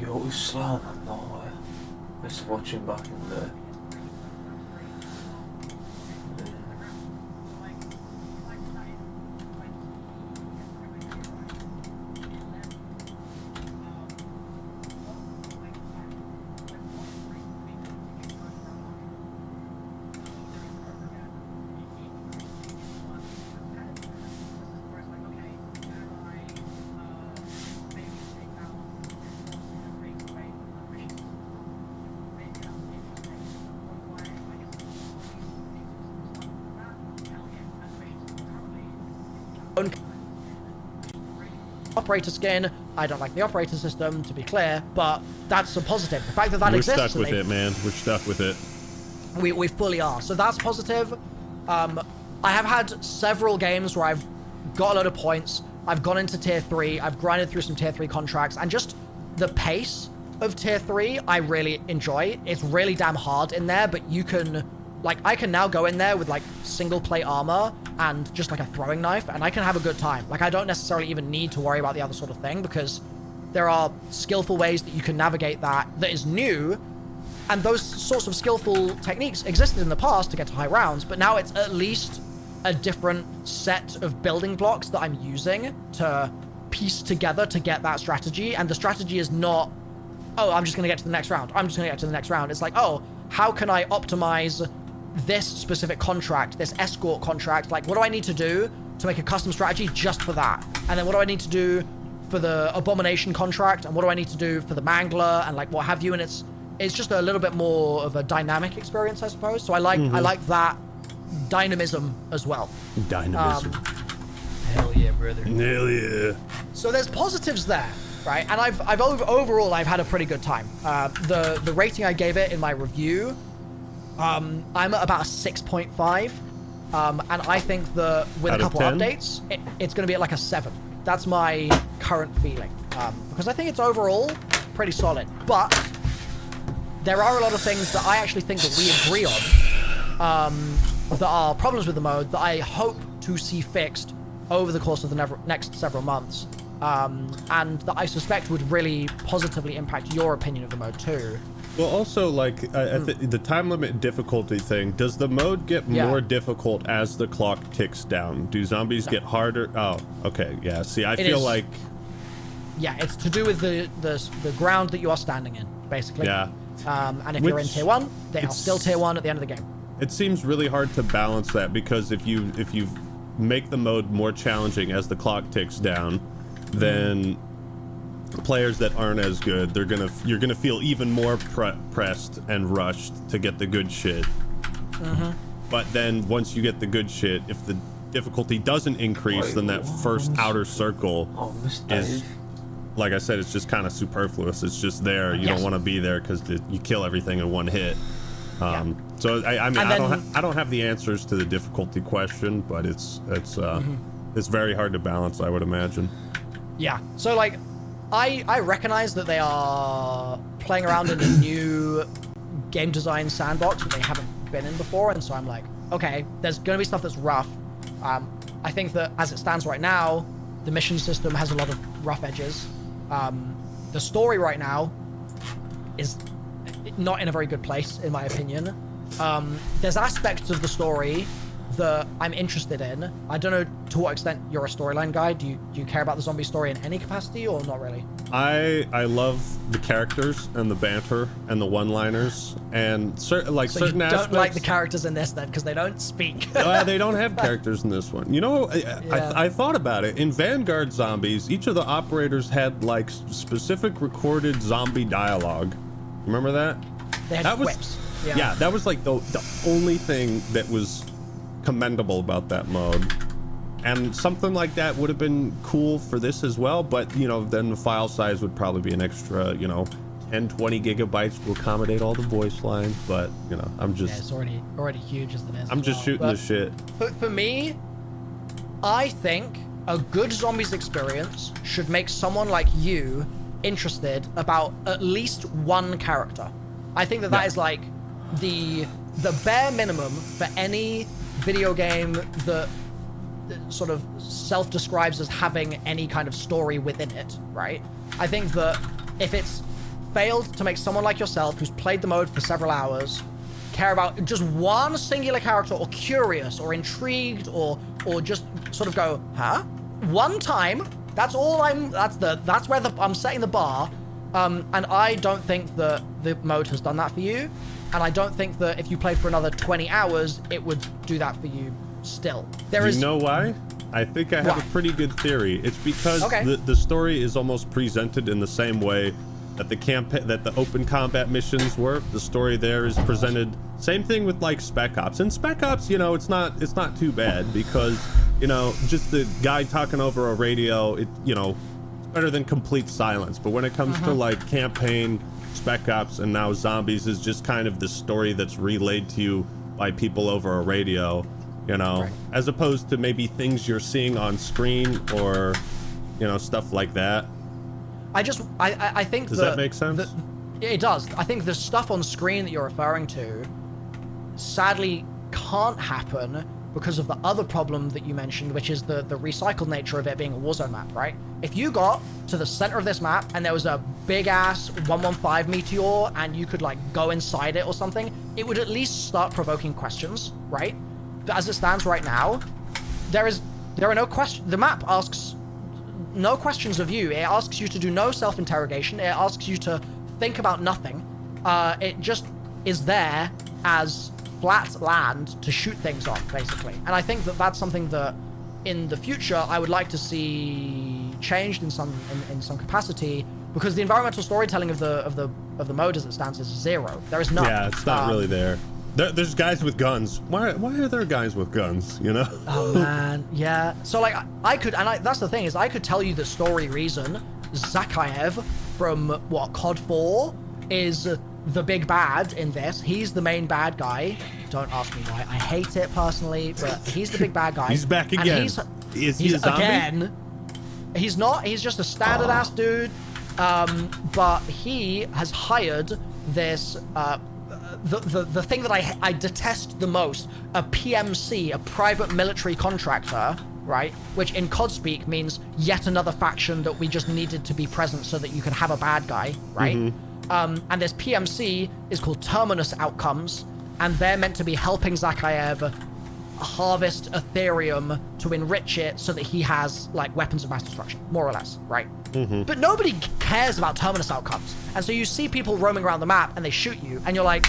Yo, it's slow, no way. I used to watch him back in the day. Operator skin. I don't like the operator system, to be clear, but that's a positive. The fact that We're exists. We're stuck with it, man. We're stuck with it. We fully are. So that's positive. I have had several games where I've got a lot of points. I've gone into tier 3. I've grinded through some tier 3 contracts, and just the pace of tier 3, I really enjoy. It's really damn hard in there, but you can, like, I can now go in there with, like, single plate armor and just, like, a throwing knife, and I can have a good time. Like, I don't necessarily even need to worry about the other sort of thing, because there are skillful ways that you can navigate that is new, and those sorts of skillful techniques existed in the past to get to high rounds, but now it's at least a different set of building blocks that I'm using to piece together to get that strategy, and the strategy is not, oh, I'm just going to get to the next round. I'm just going to get to the next round. It's like, oh, how can I optimize this specific contract, this escort contract? Like, what do I need to do to make a custom strategy just for that? And then what do I need to do for the abomination contract? And what do I need to do for the mangler? And like, what have you? And it's just a little bit more of a dynamic experience, I suppose. So I like that dynamism as well. Dynamism. Hell yeah, brother. Hell yeah. So there's positives there, right? And overall, I've had a pretty good time. The rating I gave it in my review, I'm at about a 6.5. And I think that with Out a of couple 10? updates, it's going to be at like a 7. That's my current feeling. Because I think it's overall pretty solid. But there are a lot of things that I actually think that we agree on, that are problems with the mode that I hope to see fixed over the course of the next several months. And that I suspect would really positively impact your opinion of the mode too. Well, also, like, the time limit difficulty thing, does the mode get more difficult as the clock ticks down? Do zombies get harder? Oh, okay, yeah. See, I feel like... Yeah, it's to do with the ground that you are standing in, basically. Yeah. And if you're in tier 1, they are still tier 1 at the end of the game. It seems really hard to balance that, because if you make the mode more challenging as the clock ticks down, then players that aren't as good, you're gonna feel even more pressed and rushed to get the good shit. But then once you get the good shit, if the difficulty doesn't increase, then that first outer circle is, like I said, it's just kind of superfluous. It's just there. You don't want to be there because you kill everything in one hit. So I mean, I don't have the answers to the difficulty question, but it's very hard to balance, I would imagine. Yeah. So like, I recognize that they are playing around in a new game design sandbox that they haven't been in before, and so I'm like, okay, there's going to be stuff that's rough. I think that as it stands right now, the mission system has a lot of rough edges. The story right now is not in a very good place, in my opinion. There's aspects of the story that I'm interested in. I don't know to what extent you're a storyline guy. Do you care about the zombie story in any capacity, or not really? I love the characters and the banter and the one-liners and certain aspects. You don't like the characters in this then, because they don't speak. They don't have characters in this one. You know, I thought about it. In Vanguard Zombies, each of the operators had like specific recorded zombie dialogue. Remember that? They had whips. Yeah, that was like the only thing that was commendable about that mode. And something like that would have been cool for this as well, but you know, then the file size would probably be an extra, 10-20 gigabytes to accommodate all the voice lines. But you know, I'm just it's already huge as it is. I'm just shooting the shit. For me, I think a good zombies experience should make someone like you interested about at least one character. I think that is like the bare minimum for any video game that sort of self-describes as having any kind of story within it, right? I think that if it's failed to make someone like yourself, who's played the mode for several hours, care about just one singular character, or curious, or intrigued, or just sort of go, huh? One time. That's all that's where I'm setting the bar. And I don't think that the mode has done that for you. And I don't think that if you played for another 20 hours, it would do that for you still. You know why? I think I have a pretty good theory. It's because the story is almost presented in the same way that the open combat missions were. The story there is presented. Same thing with like Spec Ops. And Spec Ops, you know, it's not too bad because, you know, just the guy talking over a radio, better than complete silence. But when it comes to like campaign, Spec Ops, and now Zombies is just kind of the story that's relayed to you by people over a radio, you know, as opposed to maybe things you're seeing on screen or, you know, stuff like that. I think does that make sense? It does. I think the stuff on screen that you're referring to sadly can't happen because of the other problem that you mentioned, which is the recycled nature of it being a Warzone map, right? If you got to the center of this map and there was a big ass 115 meteor and you could like go inside it or something, it would at least start provoking questions, right? But as it stands right now, there are no questions. The map asks no questions of you. It asks you to do no self-interrogation. It asks you to think about nothing. It just is there as flat land to shoot things on, basically. And I think that that's something that in the future I would like to see changed in some capacity, because the environmental storytelling of the mode as it stands is zero. There is none. Yeah, it's not really there. There's guys with guns. Why are there guys with guns, you know? Oh man, yeah. So like that's the thing, is I could tell you the story reason Zakayev from COD 4 is the big bad in this. He's the main bad guy. Don't ask me why. I hate it personally, but he's the big bad guy. He's back again. Is he a zombie? Again. He's not. He's just a standard ass dude. But he has hired this the thing that I detest the most, a PMC, a private military contractor, right? Which in COD speak means yet another faction that we just needed to be present so that you could have a bad guy, right? And this PMC is called Terminus Outcomes, and they're meant to be helping Zakayev harvest Ethereum to enrich it so that he has like weapons of mass destruction, more or less, right? But nobody cares about Terminus Outcomes. And so you see people roaming around the map and they shoot you and you're like,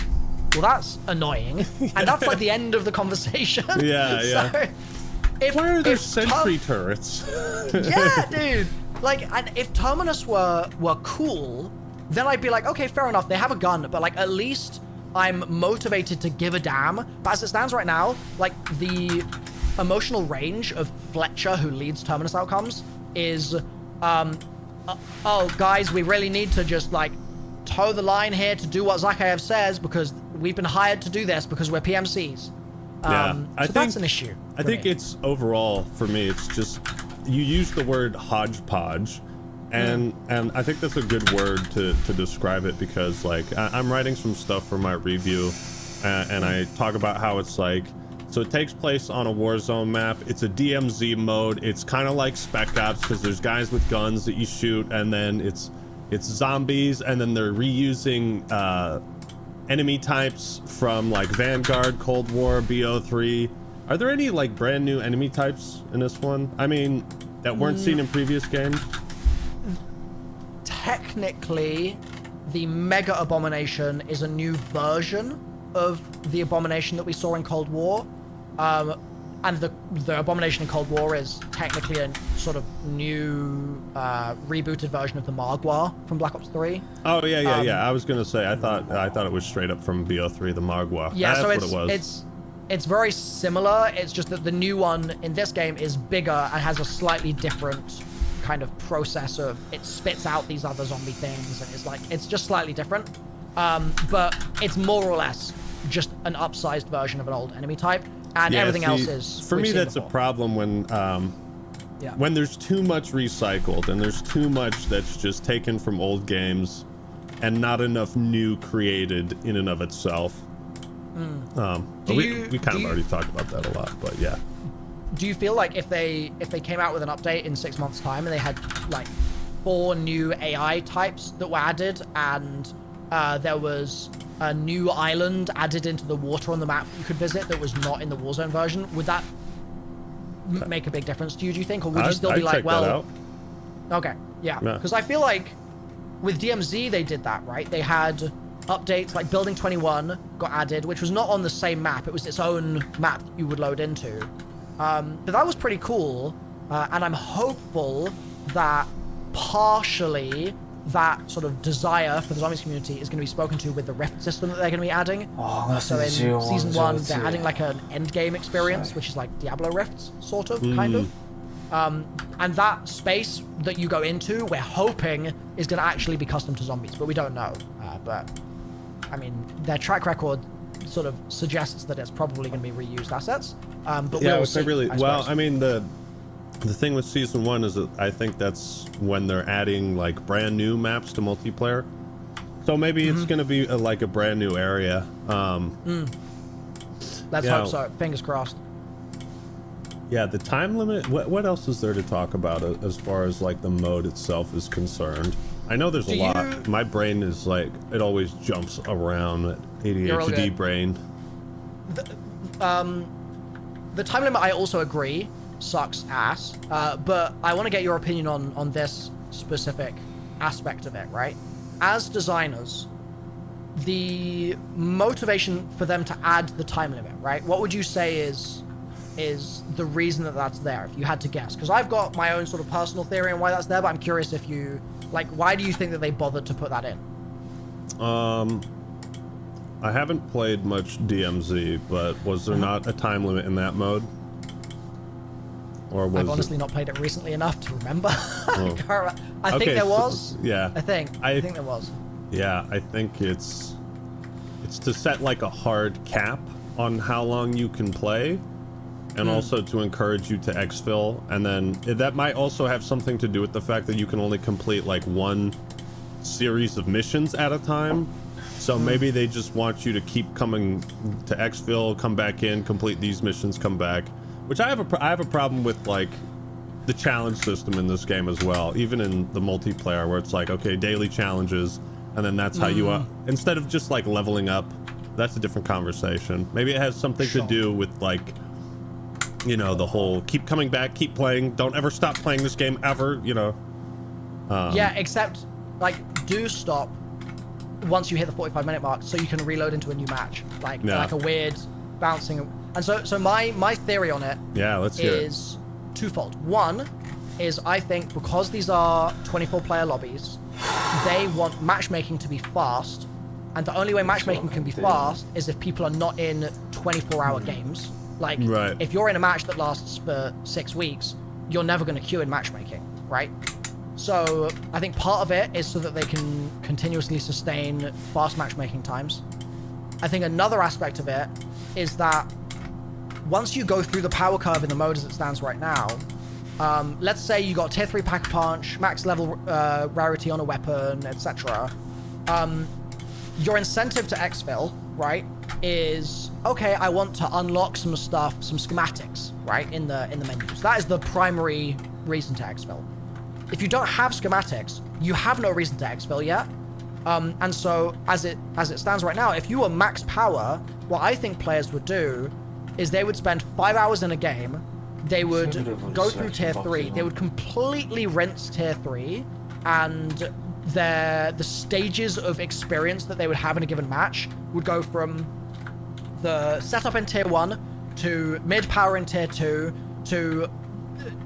well, that's annoying. And that's like the end of the conversation. Yeah. So why are there sentry turrets? Yeah, dude. Like, and if Terminus were cool, then I'd be like, okay, fair enough. They have a gun, but like at least I'm motivated to give a damn. But as it stands right now, like the emotional range of Fletcher, who leads Terminus Outcomes, is, oh guys, we really need to just like toe the line here to do what Zakayev says because we've been hired to do this because we're PMCs. So that's an issue. I think it's overall for me. It's just you use the word hodgepodge. And I think that's a good word to describe it, because like I'm writing some stuff for my review and I talk about how it's like, so it takes place on a Warzone map. It's a DMZ mode. It's kind of like Spec Ops because there's guys with guns that you shoot, and then it's zombies, and then they're reusing enemy types from like Vanguard, Cold War, BO3. Are there any like brand new enemy types in this one? I mean, that weren't seen in previous games? Technically, the Mega Abomination is a new version of the Abomination that we saw in Cold War. And the Abomination in Cold War is technically a sort of new rebooted version of the Margwa from Black Ops 3. Oh yeah. I was gonna say I thought it was straight up from BO3, the Margwa. Yeah, that's so what it was. It's very similar. It's just that the new one in this game is bigger and has a slightly different kind of process of it spits out these other zombie things, and it's just slightly different. But it's more or less just an upsized version of an old enemy type, and everything else is for me that's before. A problem when there's too much recycled and there's too much that's just taken from old games and not enough new created in and of itself. We kind of already talked about that a lot, but yeah. Do you feel like if they came out with an update in 6 months time and they had like 4 new AI types that were added, and there was a new island added into the water on the map you could visit that was not in the Warzone version, would that make a big difference to you, do you think? Or would you still be like, well... Okay, yeah. Because I feel like with DMZ, they did that, right? They had updates, like Building 21 got added, which was not on the same map. It was its own map that you would load into. But that was pretty cool. And I'm hopeful that partially that sort of desire for the zombies community is going to be spoken to with the rift system that they're going to be adding. So in season 1, they're adding like an end game experience, which is like Diablo rifts, sort of, kind of. And that space that you go into, we're hoping is going to actually be custom to zombies, but we don't know. But I mean, their track record sort of suggests that it's probably going to be reused assets. But yeah, we'll see, I mean, the thing with season 1 is that I think that's when they're adding like brand new maps to multiplayer. So maybe it's going to be like a brand new area. Let's hope so. Fingers crossed. Yeah, the time limit. What else is there to talk about as far as like the mode itself is concerned? I know there's a lot. My brain is like, it always jumps around. ADHD brain. The time limit, I also agree, sucks ass. But I want to get your opinion on this specific aspect of it, right? As designers, the motivation for them to add the time limit, right? What would you say is the reason that that's there, if you had to guess? Because I've got my own sort of personal theory on why that's there, but I'm curious if you, like, why do you think that they bothered to put that in? I haven't played much DMZ, but was there not a time limit in that mode? Or was I've honestly not played it recently enough to remember. Oh. I think there was. Yeah. I think there was. Yeah, I think it's to set like a hard cap on how long you can play, and also to encourage you to exfil, and then that might also have something to do with the fact that you can only complete like one series of missions at a time. So maybe they just want you to keep coming to exfil, come back in, complete these missions, come back. Which I have a problem with, like the challenge system in this game as well. Even in the multiplayer, where it's like, okay, daily challenges, and then that's how you instead of just like leveling up. That's a different conversation. Maybe it has something to do with like, you know, the whole keep coming back, keep playing, don't ever stop playing this game ever, you know. Yeah, except like do stop once you hit the 45-minute mark, so you can reload into a new match, like a weird bouncing. And so my theory on it is twofold. One is I think because these are 24-player lobbies, they want matchmaking to be fast, and the only way matchmaking can be fast is if people are not in 24-hour games. Like, if you're in a match that lasts for 6 weeks, you're never going to queue in matchmaking, right? So I think part of it is so that they can continuously sustain fast matchmaking times. I think another aspect of it is that once you go through the power curve in the mode as it stands right now, let's say you got tier 3 pack-a-punch, max level rarity on a weapon, etc. Your incentive to exfil, right, is, okay, I want to unlock some stuff, some schematics, right, in the menus. That is the primary reason to exfil. If you don't have schematics, you have no reason to exfil yet. And so as it stands right now, if you were max power, what I think players would do is they would spend 5 hours in a game, they would go through tier 3, they would completely rinse tier 3, and the stages of experience that they would have in a given match would go from the setup in tier 1 to mid power in tier 2 to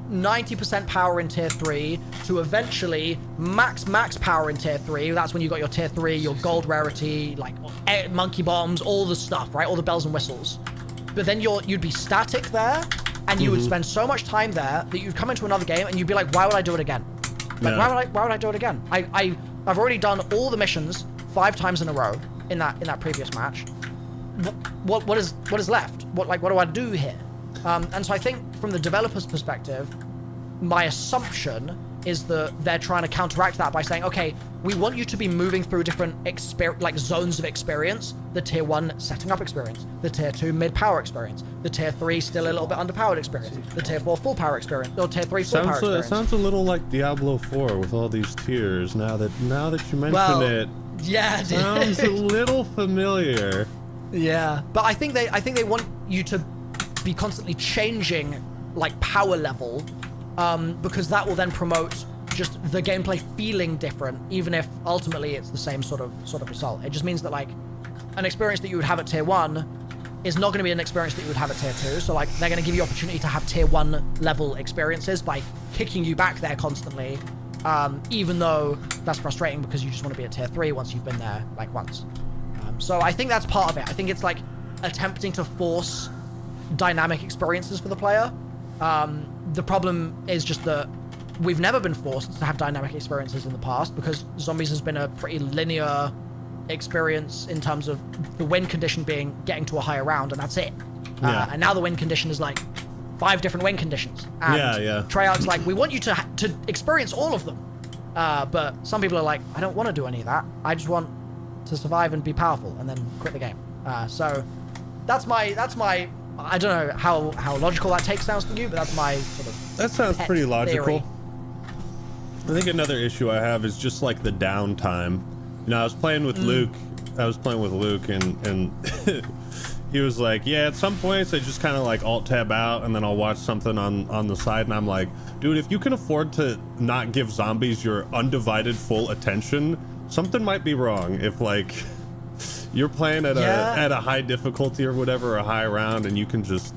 90% power in tier 3 to eventually max power in tier 3. That's when you got your tier 3, your gold rarity, like monkey bombs, all the stuff, right? All the bells and whistles. But then you'd be static there, and you would spend so much time there that you'd come into another game and you'd be like, why would I do it again? Like, why would I do it again? I've already done all the missions 5 times in a row in that previous match. What is left? What do I do here? And so I think from the developer's perspective, my assumption is that they're trying to counteract that by saying, okay, we want you to be moving through different zones of experience. The tier 1 setting up experience, the tier 2 mid power experience, the tier 3 still a little bit underpowered experience, the tier 4 full power experience, or tier 3 full power experience. It sounds a little like Diablo 4 with all these tiers. Now that you mention it, yeah, sounds a little familiar. Yeah, but I think they want you to be constantly changing like power level, because that will then promote just the gameplay feeling different, even if ultimately it's the same sort of result. It just means that like an experience that you would have at tier 1 is not going to be an experience that you would have at tier 2. So like they're going to give you opportunity to have tier 1 level experiences by kicking you back there constantly, even though that's frustrating because you just want to be at tier 3 once you've been there like once. So I think that's part of it. I think it's like attempting to force dynamic experiences for the player. The problem is just that we've never been forced to have dynamic experiences in the past because Zombies has been a pretty linear experience in terms of the win condition being getting to a higher round, and that's it. Yeah. And now the win condition is like 5 different win conditions. And Treyarch's like, we want you to experience all of them. But some people are like, I don't want to do any of that. I just want to survive and be powerful and then quit the game. So that's my I don't know how logical that take sounds to you, but that's my sort of that sounds pretty logical. theory. I think another issue I have is just like the downtime. You know, I was playing with Luke, and he was like, yeah, at some points I just kind of like alt tab out and then I'll watch something on the side, and I'm like, dude, if you can afford to not give Zombies your undivided full attention, something might be wrong. If like you're playing at a high difficulty or whatever, a high round, and you can just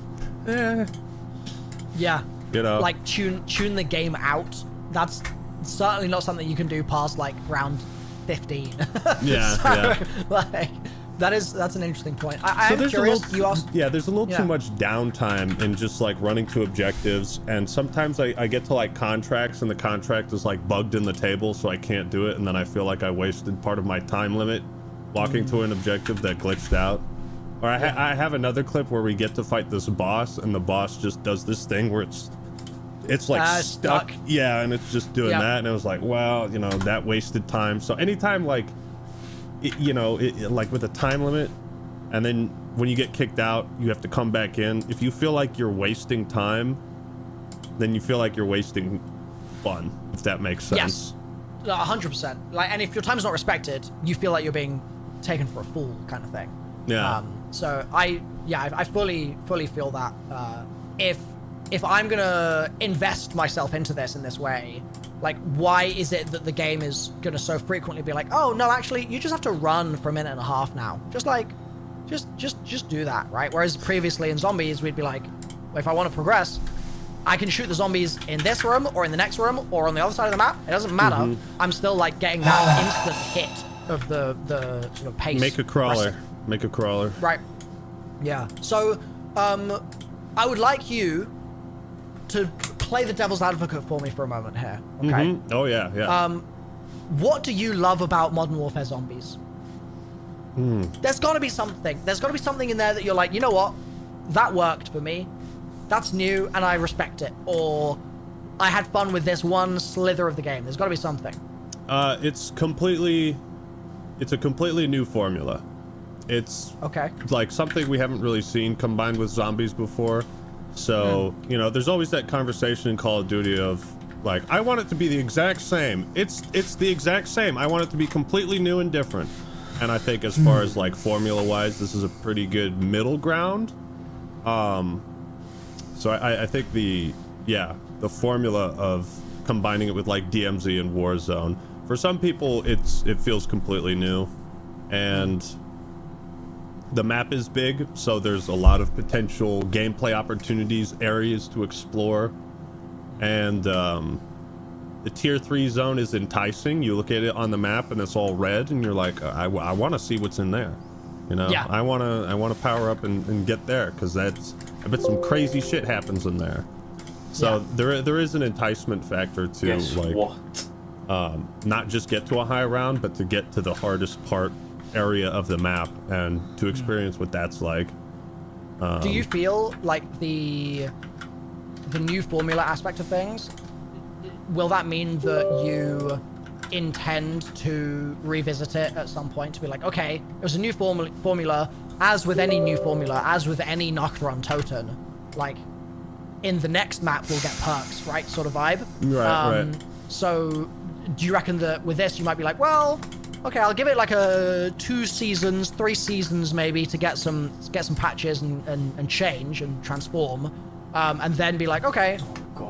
yeah, you know, like tune the game out. That's certainly not something you can do past like round 15. Yeah. Like that's an interesting point. I'm curious. There's a little too much downtime in just like running to objectives, and sometimes I get to like contracts and the contract is like bugged in the table, so I can't do it, and then I feel like I wasted part of my time limit walking to an objective that glitched out. Or I have another clip where we get to fight this boss, and the boss just does this thing where it's like stuck. Yeah, and it's just doing that, and it was like, well, you know, that wasted time. So anytime like like with a time limit, and then when you get kicked out, you have to come back in. If you feel like you're wasting time, then you feel like you're wasting fun, if that makes sense. Yes, 100%. Like, and if your time's not respected, you feel like you're being taken for a fool, kind of thing. Yeah. So I fully feel that if I'm gonna invest myself into this in this way, like, why is it that the game is gonna so frequently be like, oh no, actually, you just have to run for a minute and a half now. Just do that, right? Whereas previously in Zombies, we'd be like, well, if I want to progress, I can shoot the zombies in this room or in the next room or on the other side of the map. It doesn't matter. I'm still like getting that instant hit of the sort of pace. Make a crawler. pressing. Make a crawler. Right. Yeah. So, I would like you to play the devil's advocate for me for a moment here. Okay. Oh yeah. What do you love about Modern Warfare Zombies? There's got to be something. There's got to be something in there that you're like, you know what? That worked for me. That's new, and I respect it. Or I had fun with this one slither of the game. There's got to be something. It's a completely new formula. It's like something we haven't really seen combined with Zombies before. So, you know, there's always that conversation in Call of Duty of like, I want it to be the exact same. It's the exact same. I want it to be completely new and different. And I think as far as like formula wise, this is a pretty good middle ground. So I think the formula of combining it with like DMZ and Warzone, for some people it feels completely new, and the map is big, so there's a lot of potential gameplay opportunities, areas to explore, and the tier 3 zone is enticing. You look at it on the map and it's all red, and you're like, I want to see what's in there. You know, I want to power up and get there, because I bet some crazy shit happens in there. So there is an enticement factor to not just get to a high round, but to get to the hardest part area of the map and to experience what that's like. Do you feel like the new formula aspect of things, will that mean that you intend to revisit it at some point to be like, okay, it was a new formula, as with any new formula, as with any Nocturne Toten, like, in the next map we'll get perks, right, sort of vibe. Right. So do you reckon that with this you might be like, well, okay, I'll give it like a 2 seasons, 3 seasons maybe to get some patches and change and transform, and then be like, okay,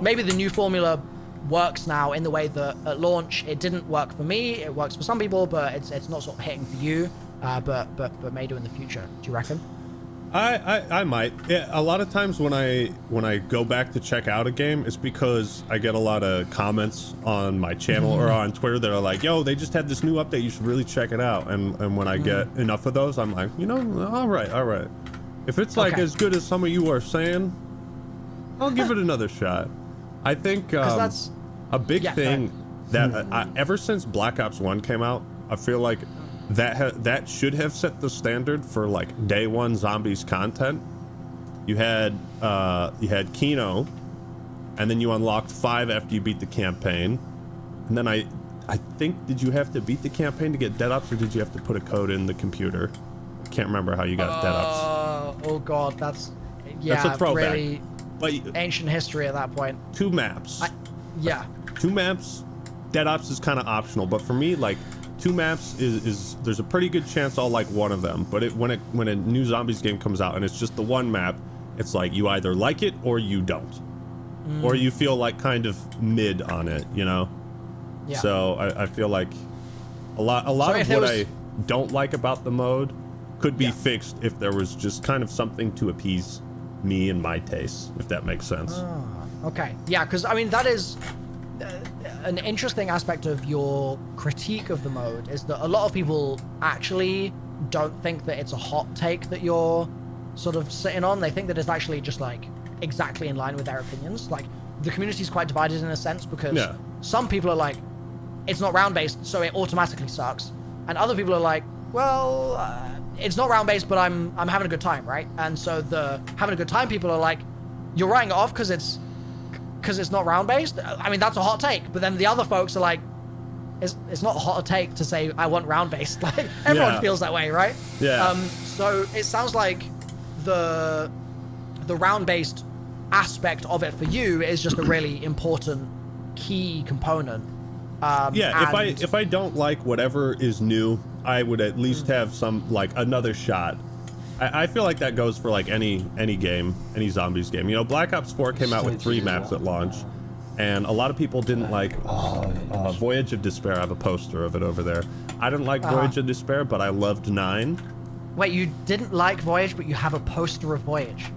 maybe the new formula works now in the way that at launch it didn't work for me. It works for some people, but it's not sort of hitting for you. But may do in the future. Do you reckon? I might. Yeah, a lot of times when I go back to check out a game, it's because I get a lot of comments on my channel or on Twitter that are like, yo, they just had this new update, you should really check it out. And when I get enough of those, I'm like, you know, all right. If it's like as good as some of you are saying, I'll give it another shot. I think that's a big thing that ever since Black Ops 1 came out, I feel like that should have set the standard for like day one zombies content. You had Kino, and then you unlocked 5 after you beat the campaign, and then I think, did you have to beat the campaign to get dead ups, or did you have to put a code in the computer? I can't remember how you got dead ups. Oh god, that's a throwback. Really but ancient history at that point. 2 maps. 2 maps. Dead ops is kind of optional, but for me, like, 2 maps is there's a pretty good chance I'll like one of them. But when a new zombies game comes out and it's just the 1 map, it's like you either like it or you don't, or you feel like kind of mid on it, you know. Yeah. So I feel like a lot of what I don't like about the mode could be fixed if there was just kind of something to appease me and my tastes, if that makes sense. Okay. Yeah, because I mean that is an interesting aspect of your critique of the mode, is that a lot of people actually don't think that it's a hot take that you're sort of sitting on. They think that it's actually just like exactly in line with their opinions. Like the community is quite divided in a sense, because some people are like, it's not round based, so it automatically sucks, and other people are like, well, it's not round based, but I'm having a good time, right? And so the having a good time people are like, you're writing it off because it's not round based. I mean, that's a hot take. But then the other folks are like, it's not a hot take to say I want round based. Like everyone feels that way, right? Yeah. So it sounds like the round based aspect of it for you is just a really important key component. If I don't like whatever is new, I would at least have some, like, another shot. I feel like that goes for like any game, any zombies game. You know, Black Ops 4 came out with 3 maps at launch, and a lot of people didn't like Voyage of Despair. I have a poster of it over there. I didn't like Voyage of Despair, but I loved 9. Wait, you didn't like Voyage, but you have a poster of Voyage?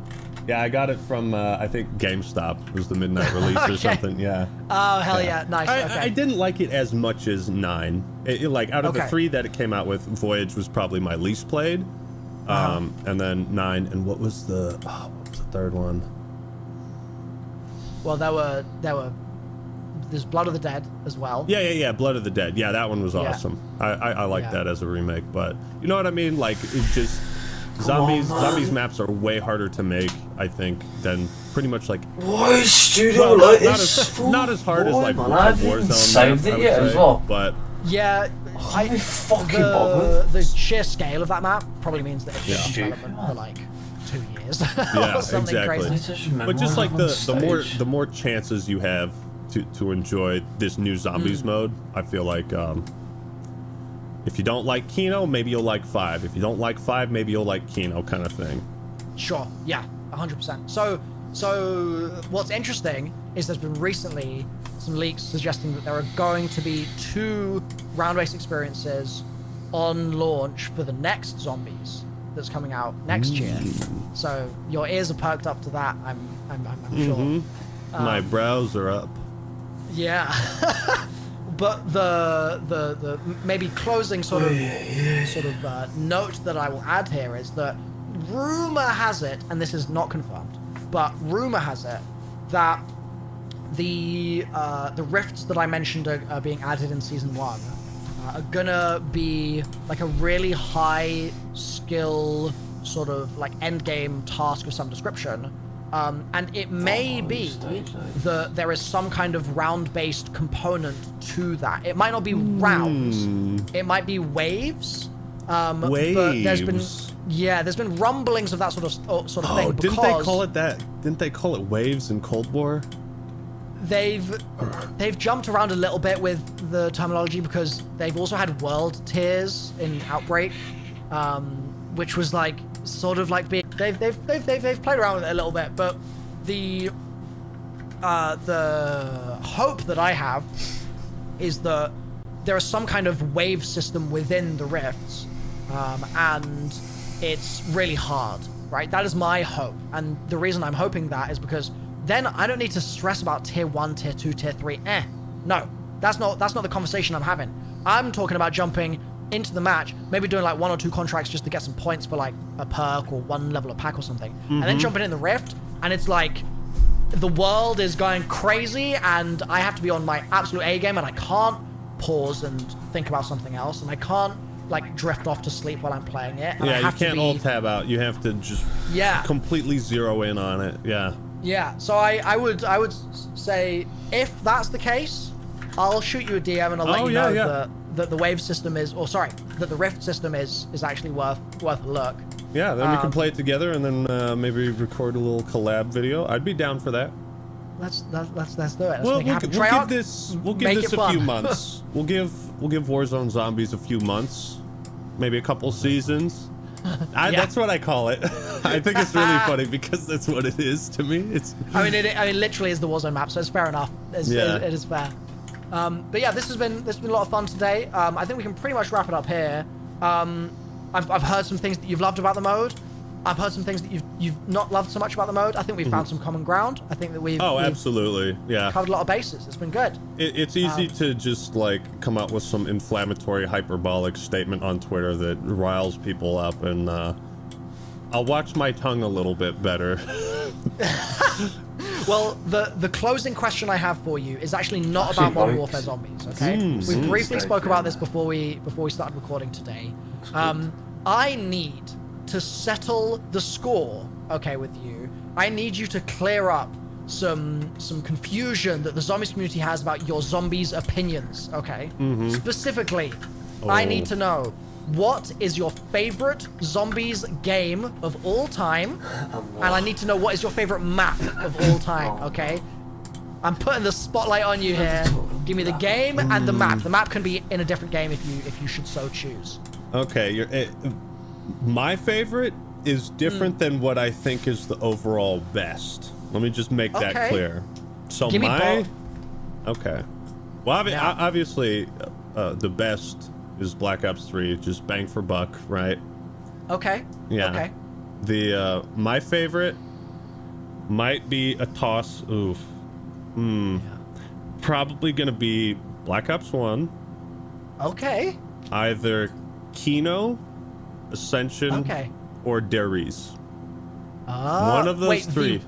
Yeah, I got it from, I think GameStop. It was the midnight release or something, yeah. Oh, hell yeah, nice, okay. I didn't like it as much as 9. Like, out of the 3 that it came out with, Voyage was probably my least played. And then 9, and what was the third one? Well, there's Blood of the Dead as well. Yeah, Blood of the Dead. Yeah, that one was awesome. I like that as a remake, but you know what I mean? Like, it's just zombies maps are way harder to make, I think, than pretty much like. Why is studio like this? Not as hard as like Warzone. Saved it yet as well, but. Yeah, the sheer scale of that map probably means that it's been in development for like 2 years. Yeah, or something exactly. Crazy. But just like the more chances you have to enjoy this new zombies mode, I feel like if you don't like Kino, maybe you'll like 5. If you don't like 5, maybe you'll like Kino, kind of thing. Sure. Yeah, 100%. So what's interesting is there's been recently some leaks suggesting that there are going to be 2 round-based experiences on launch for the next Zombies that's coming out next year. So your ears are perked up to that, I'm sure. My brows are up. Yeah. But the maybe closing sort of note that I will add here is that rumor has it, and this is not confirmed, but rumor has it that the rifts that I mentioned are being added in season 1 are gonna be like a really high skill sort of like end game task of some description, And it may be that there is some kind of round-based component to that. It might not be rounds. It might be waves. Waves. But there's been rumblings of that sort of thing. Didn't they call it that? Didn't they call it waves in Cold War? They've jumped around a little bit with the terminology because they've also had world tiers in Outbreak, which was like sort of like being they've played around with it a little bit, but the hope that I have is that there is some kind of wave system within the rifts, and it's really hard, right? That is my hope, and the reason I'm hoping that is because then I don't need to stress about tier 1, tier 2, tier 3. No, that's not the conversation I'm having. I'm talking about jumping into the match, maybe doing like 1 or 2 contracts just to get some points for like a perk or 1 level of pack or something, and then jumping in the rift, and it's like the world is going crazy, and I have to be on my absolute A game, and I can't pause and think about something else, and I can't like drift off to sleep while I'm playing it. And yeah, you can't alt tab out. You have to just completely zero in on it. Yeah, so I would say if that's the case, I'll shoot you a DM and I'll let you know that the wave system is, that the rift system is actually worth a look. Yeah, then we can play it together and then maybe record a little collab video. I'd be down for that. Let's do it. Let's We'll make it happen. give this a fun. few months. We'll give Warzone Zombies a few months, maybe a couple seasons. That's what I call it. I think it's really funny because that's what it is to me. I mean, literally is the Warzone map, so it's fair enough. It is fair. But yeah, this has been a lot of fun today. I think we can pretty much wrap it up here. I've heard some things that you've loved about the mode. I've heard some things that you've not loved so much about the mode. I think we've found some common ground. I think that we've absolutely, yeah, covered a lot of bases. It's been good. It's easy to just like come out with some inflammatory, hyperbolic statement on Twitter that riles people up, and I'll watch my tongue a little bit better. Well, the closing question I have for you is actually not about Modern Warfare Zombies. Okay, we briefly spoke about this before we started recording today. I need to settle the score, okay, with you. I need you to clear up some confusion that the zombies community has about your zombies opinions, okay? Specifically, I need to know, what is your favorite zombies game of all time? And I need to know what is your favorite map of all time, okay? I'm putting the spotlight on you here. Give me the game and the map. The map can be in a different game if you should so choose. Okay, my favorite is different than what I think is the overall best. Let me just make that clear. So Give me both. Okay. Well, obviously, the best is Black Ops 3, just bang for buck, right? Okay. Yeah. Okay. The my favorite might be a toss. Oof. Probably gonna be Black Ops 1. Okay. Either Kino, Ascension, or Darius. One of those three.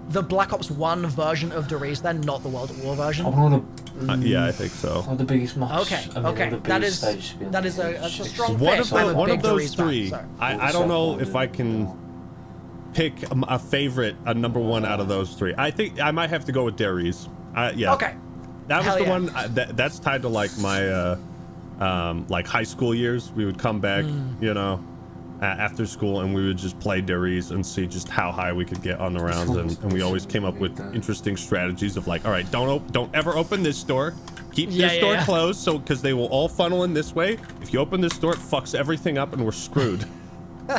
The Black Ops 1 version of Darius, then, not the World at War version? Yeah, I think so. One of the biggest maps. Okay. That is a strong pick. One of those three. I don't know if I can pick a favorite, a number one out of those three. I think I might have to go with Darius. Yeah. Okay. That was the one that's tied to like my like high school years. We would come back, you know, after school, and we would just play Darius and see just how high we could get on the rounds, and we always came up with interesting strategies of like, all right, don't ever open this door, keep this door closed, so because they will all funnel in this way. If you open this door, it fucks everything up and we're screwed.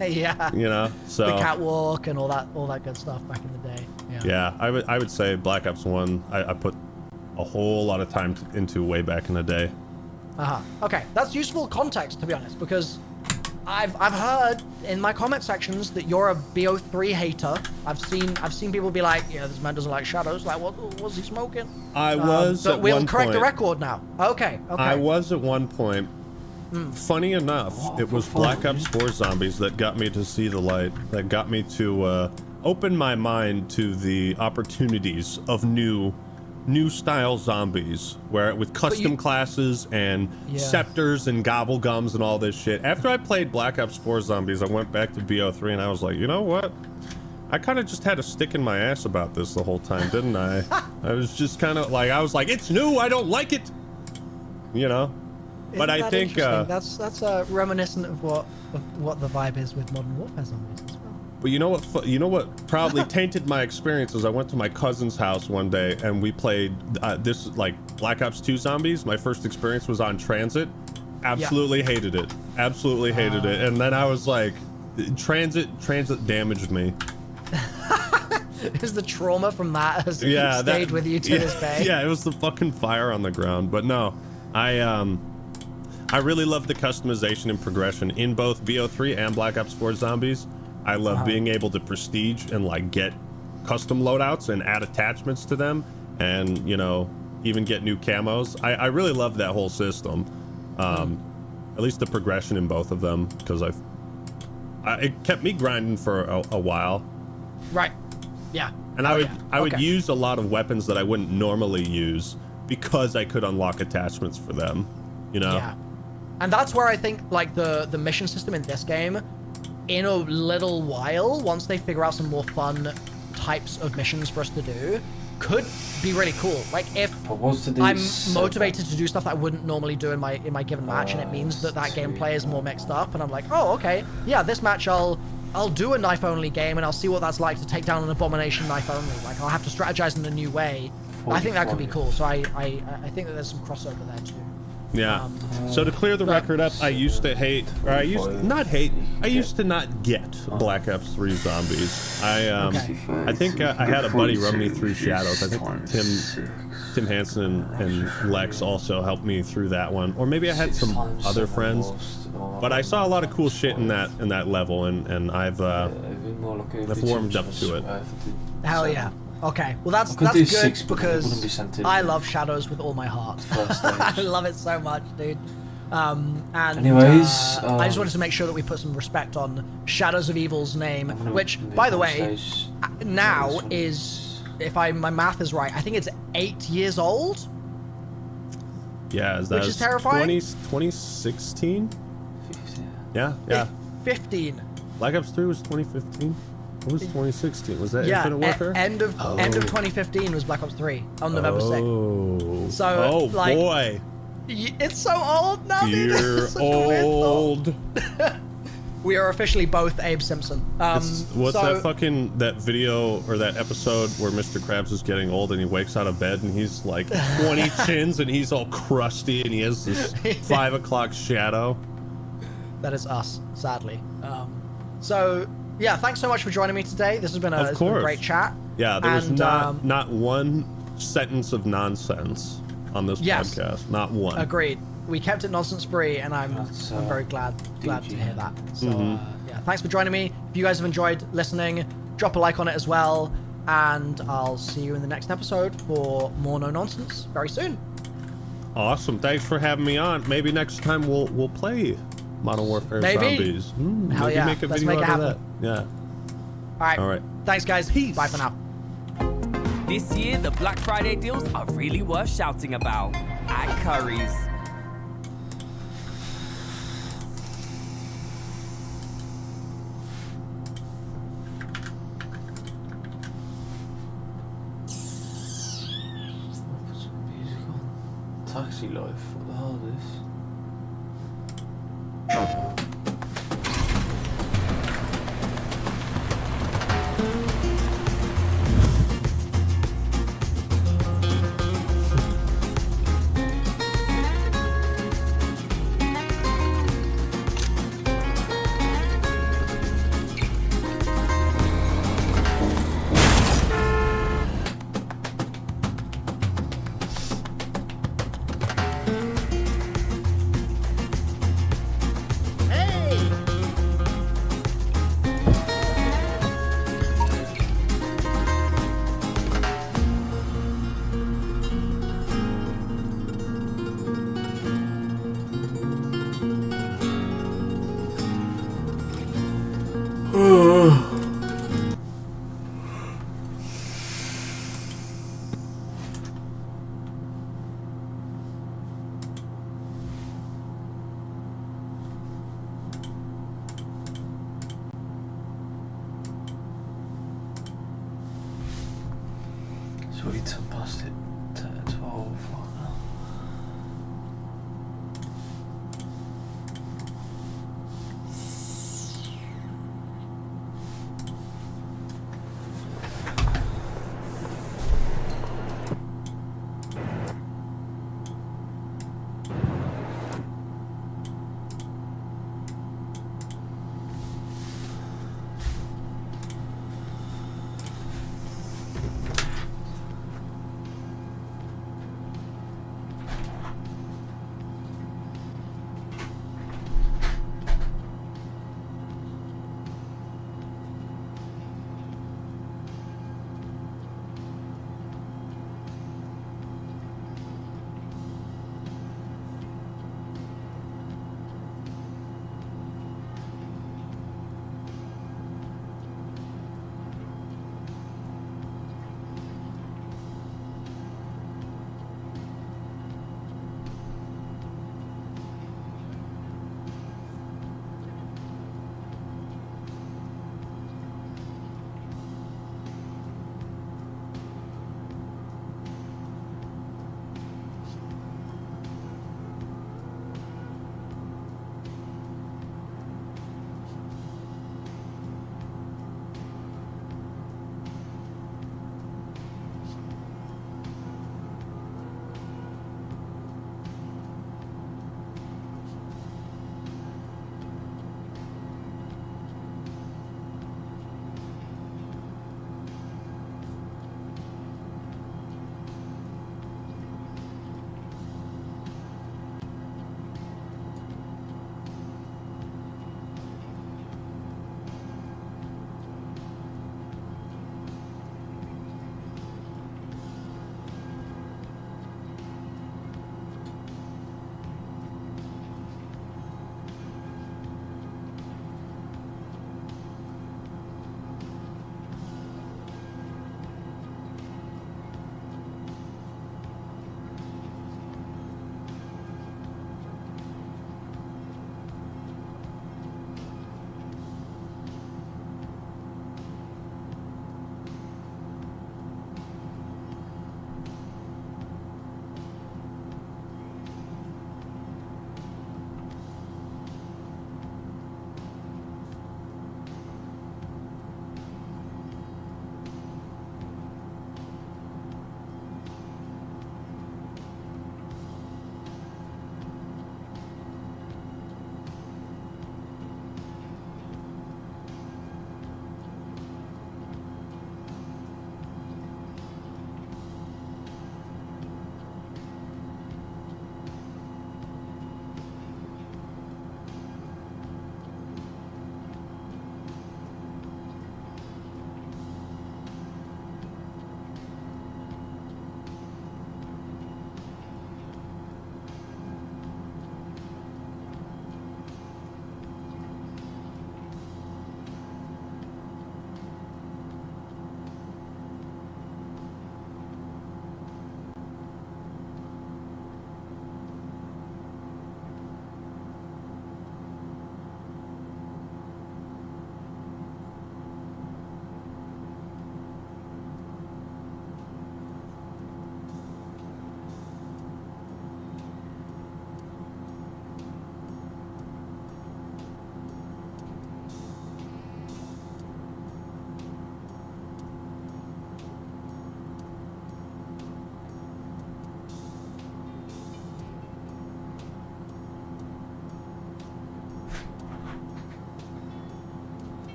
Yeah. You know, so the catwalk and all that good stuff back in the day. Yeah, I would say Black Ops 1. I put a whole lot of time into way back in the day. Okay, that's useful context, to be honest, because I've heard in my comment sections that you're a BO3 hater. I've seen people be like, yeah, this man doesn't like shadows. Like, what was he smoking? I was. But at we'll one correct point, the record now. Okay. I was at one point. Funny enough, it was Black Ops 4 Zombies that got me to see the light. That got me to open my mind to the opportunities of new style zombies, where with custom classes and scepters and gobble gums and all this shit. After I played Black Ops 4 Zombies, I went back to BO3 and I was like, you know what? I kind of just had a stick in my ass about this the whole time, didn't I? I was just kind of like, I was like, it's new, I don't like it, you know. But I think that's reminiscent of what the vibe is with Modern Warfare zombies as well. But you know what probably tainted my experience is I went to my cousin's house one day and we played this like Black Ops 2 Zombies. My first experience was on Transit. Absolutely hated it. Absolutely hated it. And then I was like, Transit damaged me. Because the trauma from that has stayed with you to this day. Yeah, it was the fucking fire on the ground. But no, I really love the customization and progression in both BO3 and Black Ops 4 Zombies. I love being able to prestige and like get custom loadouts and add attachments to them, and you know, even get new camos. I really love that whole system. At least the progression in both of them, because it kept me grinding for a while. Right. Yeah. And I would use a lot of weapons that I wouldn't normally use because I could unlock attachments for them, you know? Yeah. And that's where I think like the mission system in this game, in a little while, once they figure out some more fun types of missions for us to do, could be really cool. Like if I'm motivated to do stuff that I wouldn't normally do in my given match, and it means that gameplay is more mixed up, and I'm like, oh, okay, yeah, this match I'll do a knife only game and I'll see what that's like to take down an abomination knife only. Like I'll have to strategize in a new way. I think that could be cool. So I think that there's some crossover there too. Yeah. So to clear the record up, I used to hate, or I used to not get Black Ops 3 Zombies. I think I had a buddy run me through Shadows. I think Tim Hansen and Lex also helped me through that one, or maybe I had some other friends. But I saw a lot of cool shit in that level, and I've warmed up to it. Hell yeah. Okay, well that's good because I love Shadows with all my heart. I love it so much, dude. And anyways, I just wanted to make sure that we put some respect on Shadows of Evil's name, which, by the way, now is, if my math is right, I think it's 8 years old. Yeah, which is terrifying. 2016. Yeah. 15. Black Ops 3 was 2015. What was 2016? Was that Infinite Warfare? End of 2015 was Black Ops 3 on November 6th. So, like, boy. It's so old now, dude. You're old. We are officially both Abe Simpson. What's that video or that episode where Mr. Krabs is getting old and he wakes out of bed and he's like 20 chins and he's all crusty and he has this 5 o'clock shadow? That is us, sadly. So yeah, thanks so much for joining me today. This has been a great chat. Yeah, there was not one sentence of nonsense on this podcast. Not one. Agreed. We kept it nonsense free, and I'm very glad to hear that. So yeah, thanks for joining me. If you guys have enjoyed listening, drop a like on it as well, and I'll see you in the next episode for more No Nonsense very soon. Awesome. Thanks for having me on. Maybe next time we'll play Modern Warfare Zombies. Hell yeah. Make a Let's video make it out happen. of that. Yeah. All right. Thanks, guys. Peace. Bye for now. This year, the Black Friday deals are really worth shouting about at Curry's. Taxi Life, what the hell is this? So we 10 past it, 10, 12.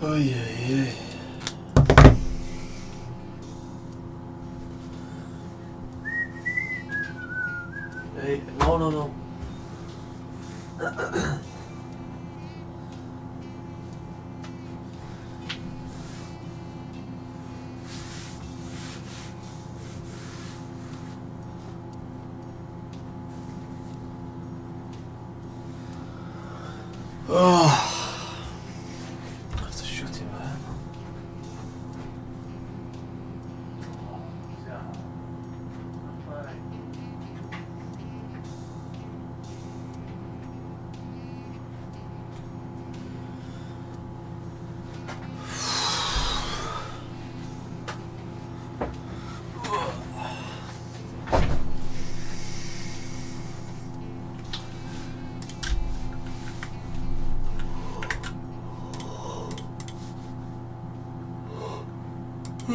Oh yeah. Hey, no. Oh, That's a shooting, man. 就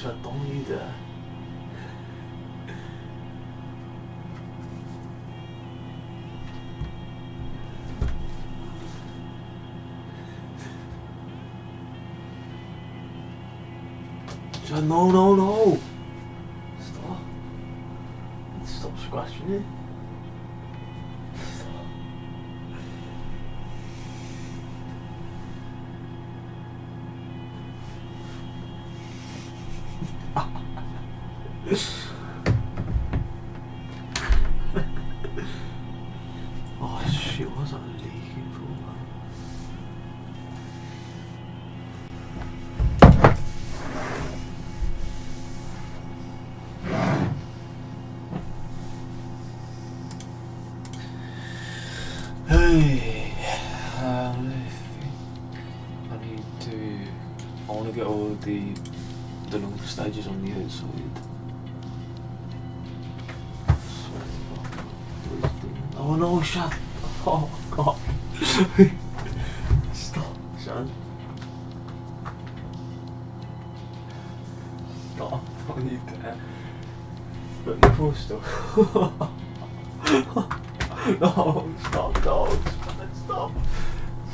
要懂你的。No, no, no! Stop. Stop scratching it. Oh shit, what's that leaking for, man? Hey, I need to. I want to get all the long stages on the outside. Oh no, shut! Oh god! Stop, Sean. Stop! Don't need that. But the poster. No, stop, no, stop.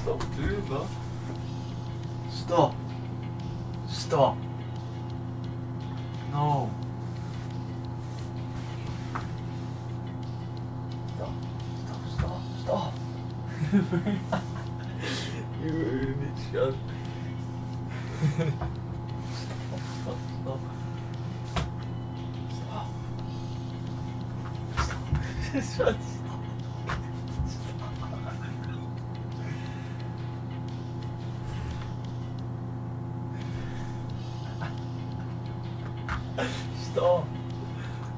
Stop doing that. Stop. Stop. No. Stop. Stop. Stop. Stop. You ruined it, Sean. Stop. Stop. Stop. Stop. Sean, stop.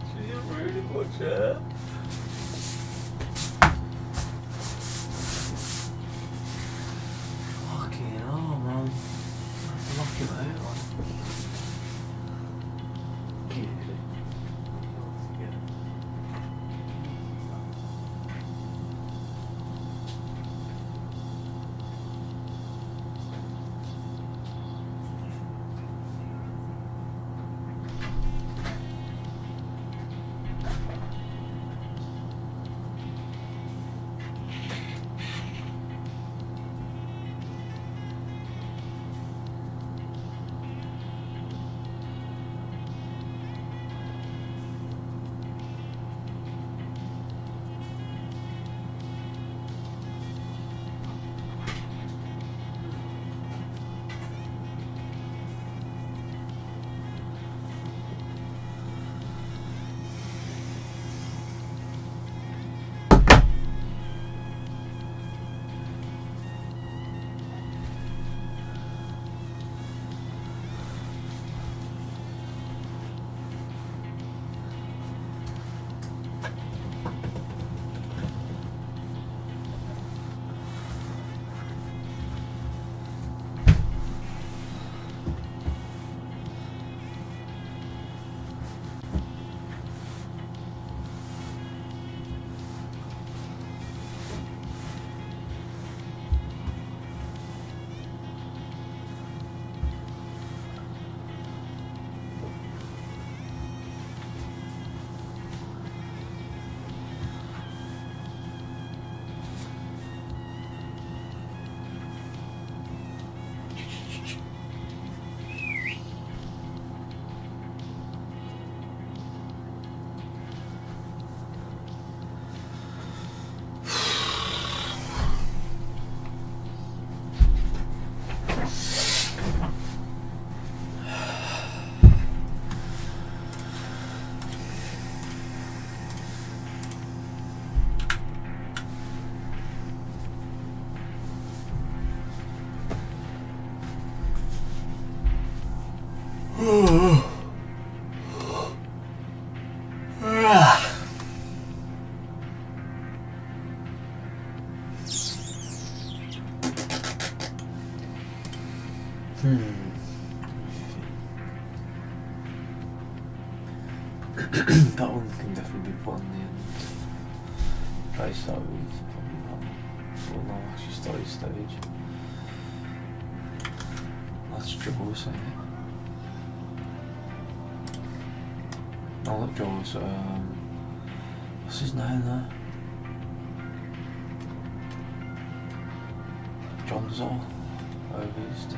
She's ruining my chair. Fucking hell, man. Lock him out, man. Get it. That one can definitely be put on the end. replace that with probably not. Well, no, actually started stage. That's Jaws, ain't it? No, not Jaws. What's his name there? John Zoll over his stages.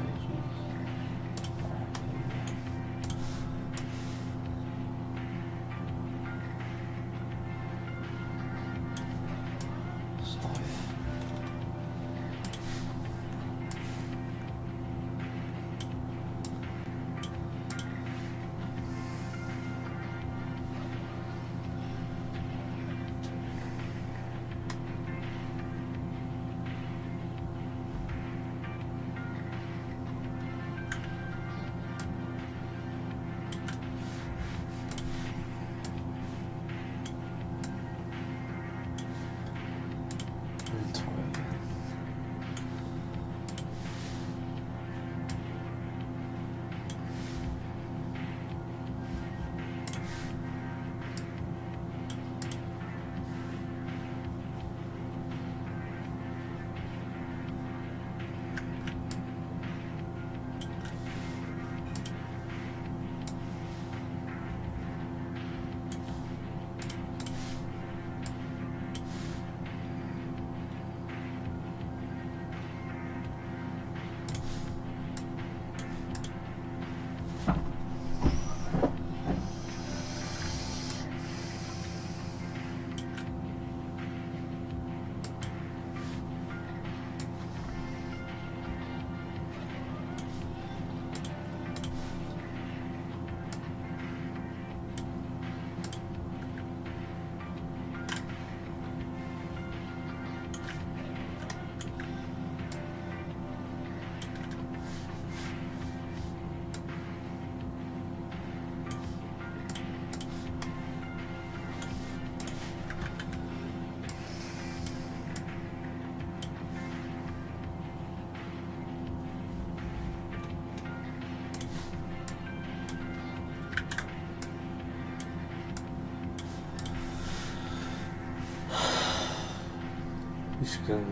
This can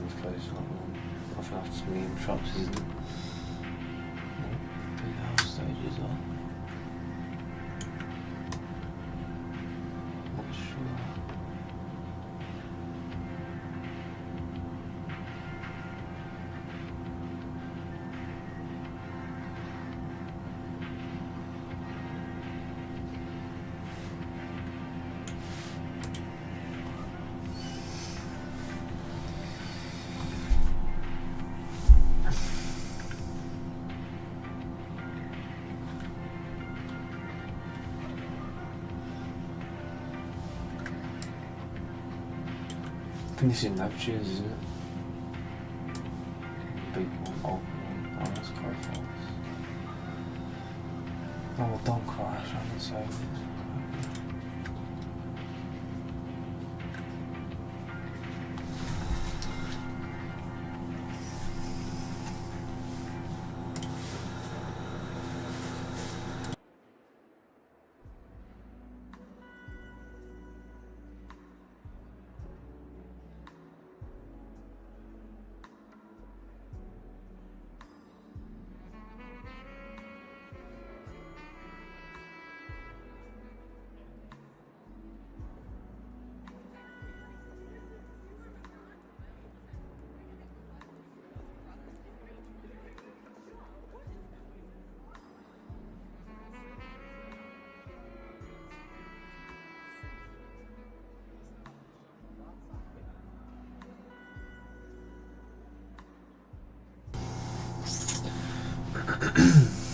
replace that one. I think that's medium trucks, isn't it? No, big house stages are. Not sure. I think this is Neptune's, isn't it? Big one, open one. Oh, that's quite false. Oh, don't crash, I haven't saved it.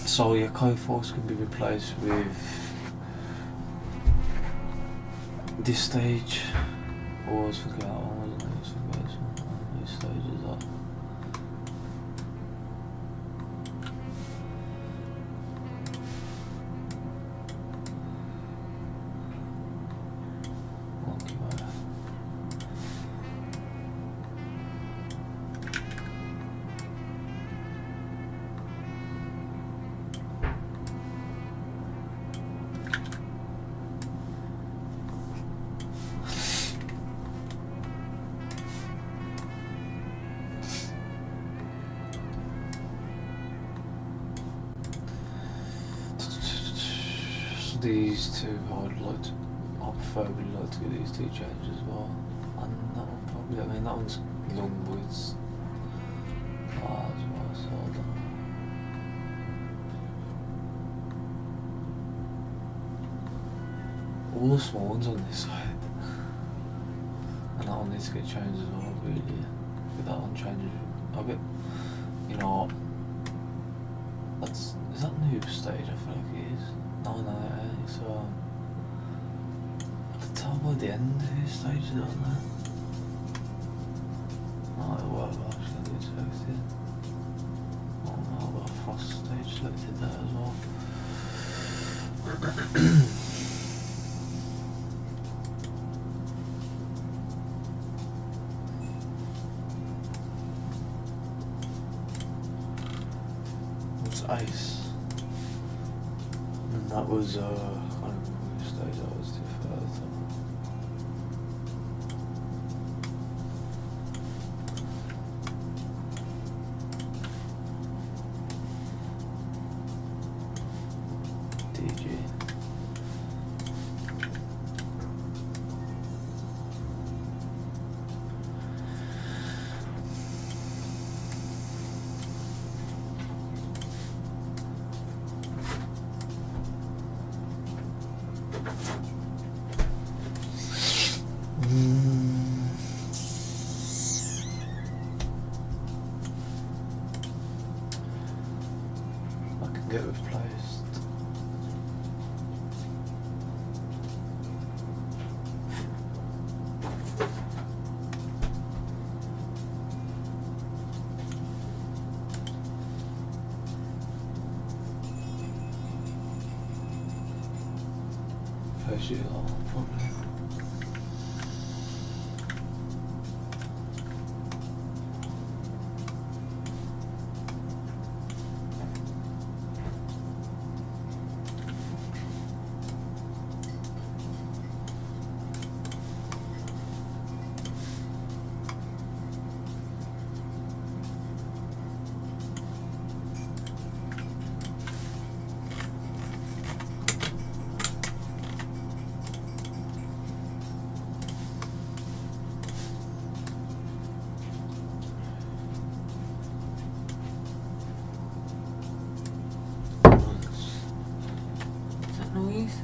So your Coforce can be replaced with this stage, or always forget that one, wasn't it? Always forget this one. These stages are. Lucky man. These two, I preferably like to get these two changed as well. And that one probably, I mean that one's long but it's far as well, so I don't know. All the small ones on this side. And that one needs to get changed as well, really. If that one changes a bit, you know, is that noob stage? I feel like it is. No, it ain't. So, I can tell by the end of this stage, don't I? Oh, whatever, I'm just gonna do it selected. Oh no, I've got a frost stage selected there as well. Ice. And that was, I can't remember which stage that was to first. DG. I can get replaced. Replace you all, probably. Noise.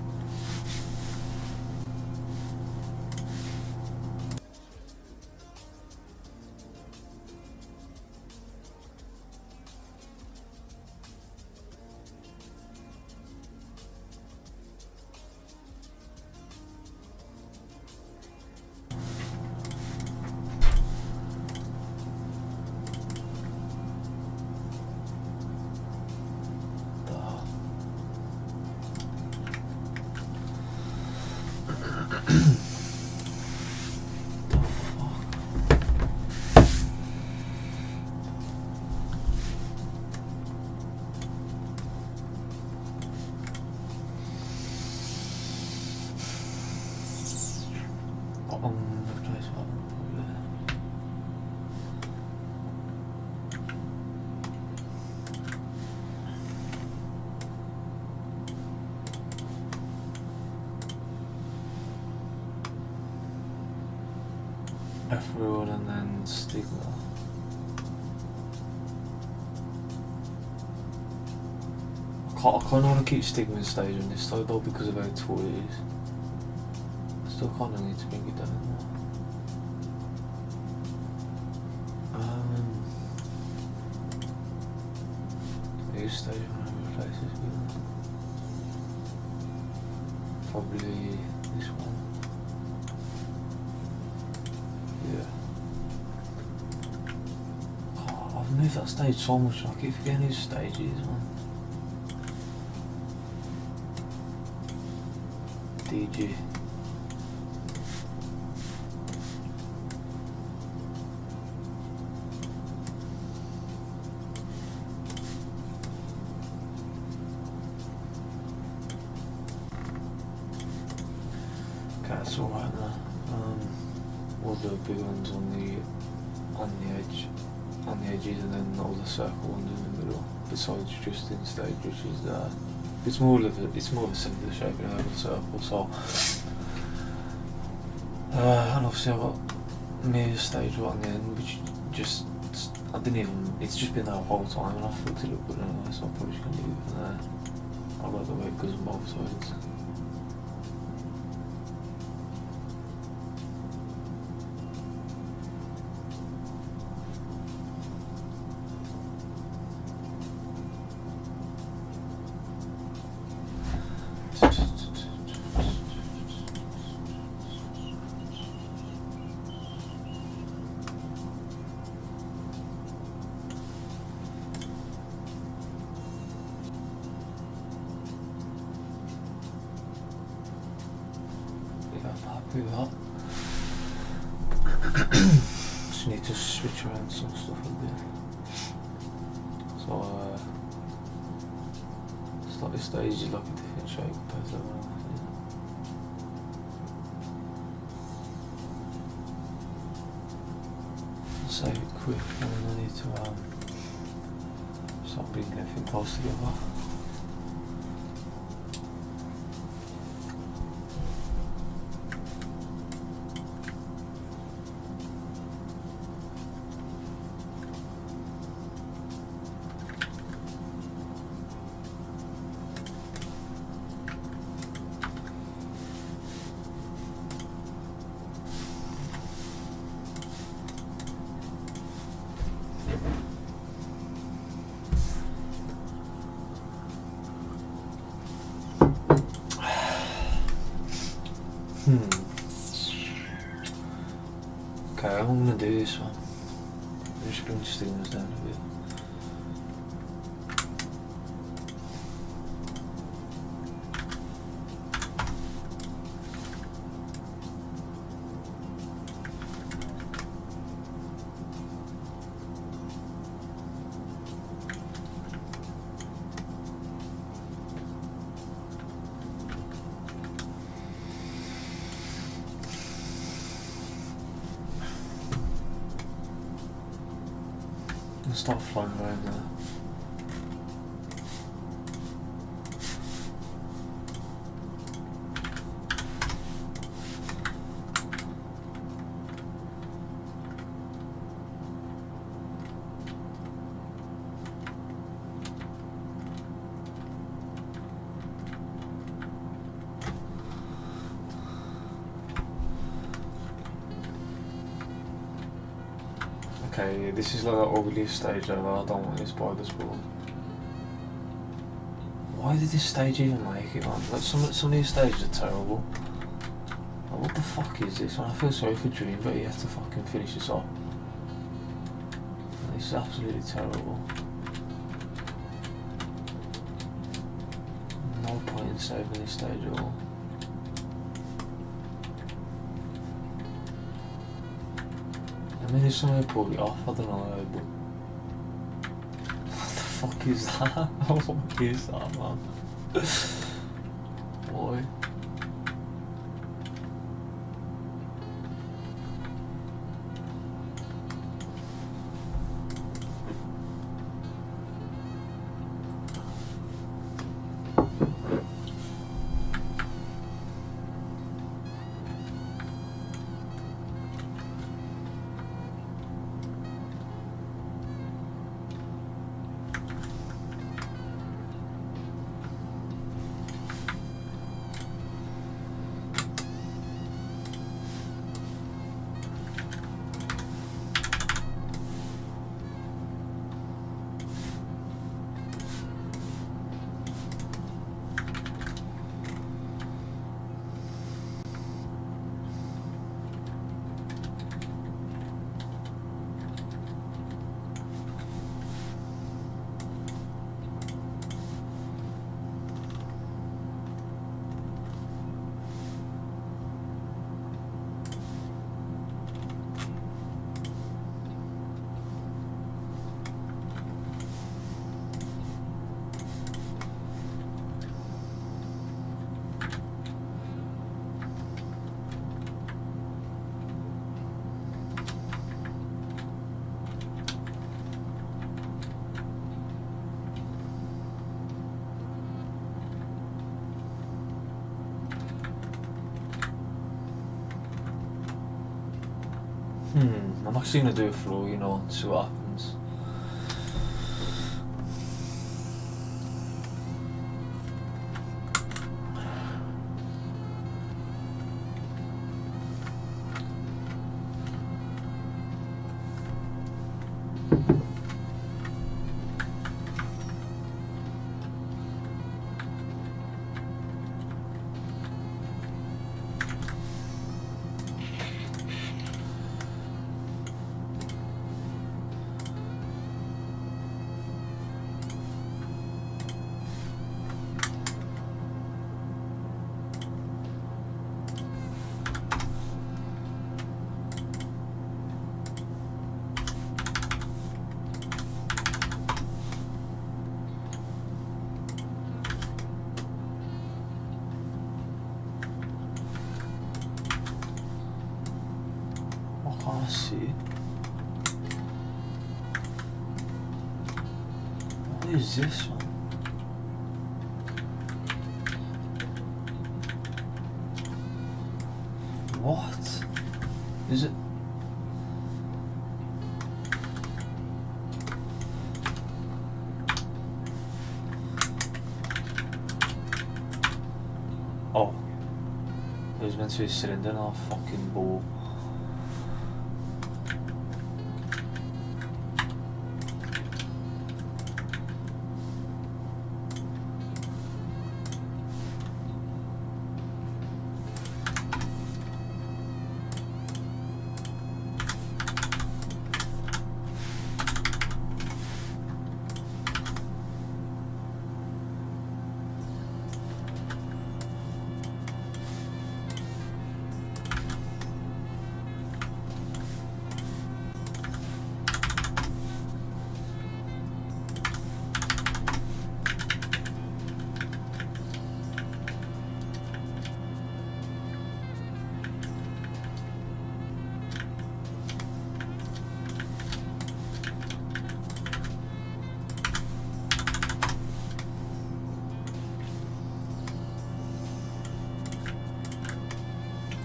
Replace what? F-Road and then Stigma. I kind of want to keep Stigma's stage on this though because of how tall it is. Still kind of need to bring it down more. This stage I'm going to replace this with. Probably this one. Yeah. Oh, I've moved that stage so much, I keep forgetting whose stage it is, man. DG. That's alright now. All the big ones on the edges, and then all the circle ones in the middle. Besides just in stage, which is It's more of a cylinder shape in a circle, so and obviously I've got Mirror stage right on the end, which just I didn't even. It's just been there the whole time, and I thought it looked good anyway, so I'm probably just gonna leave it there. I like the way it goes on both sides. Happy with that. Just need to switch around some stuff a bit. So start this stage is like a different shape compared to everyone else. Save it quick and then I need to start bringing everything close together. Okay, I'm gonna do this one. Just bring the stillness down a bit. And start flying around there. Okay, this is like the ugliest stage ever. I don't want this by this ball. Why did this stage even make it, man? Like some of these stages are terrible. Like, what the fuck is this? And I feel sorry for Dream, but he has to fucking finish this off. This is absolutely terrible. No point in saving this stage at all. I mean, if somebody pulled it off, I don't know, but what the fuck is that? What is that, man? Why? I'm actually gonna do a throw, you know, and see what happens. I can't see. What is this one? What? Is it? Oh. It was meant to be a cylinder, not a fucking ball.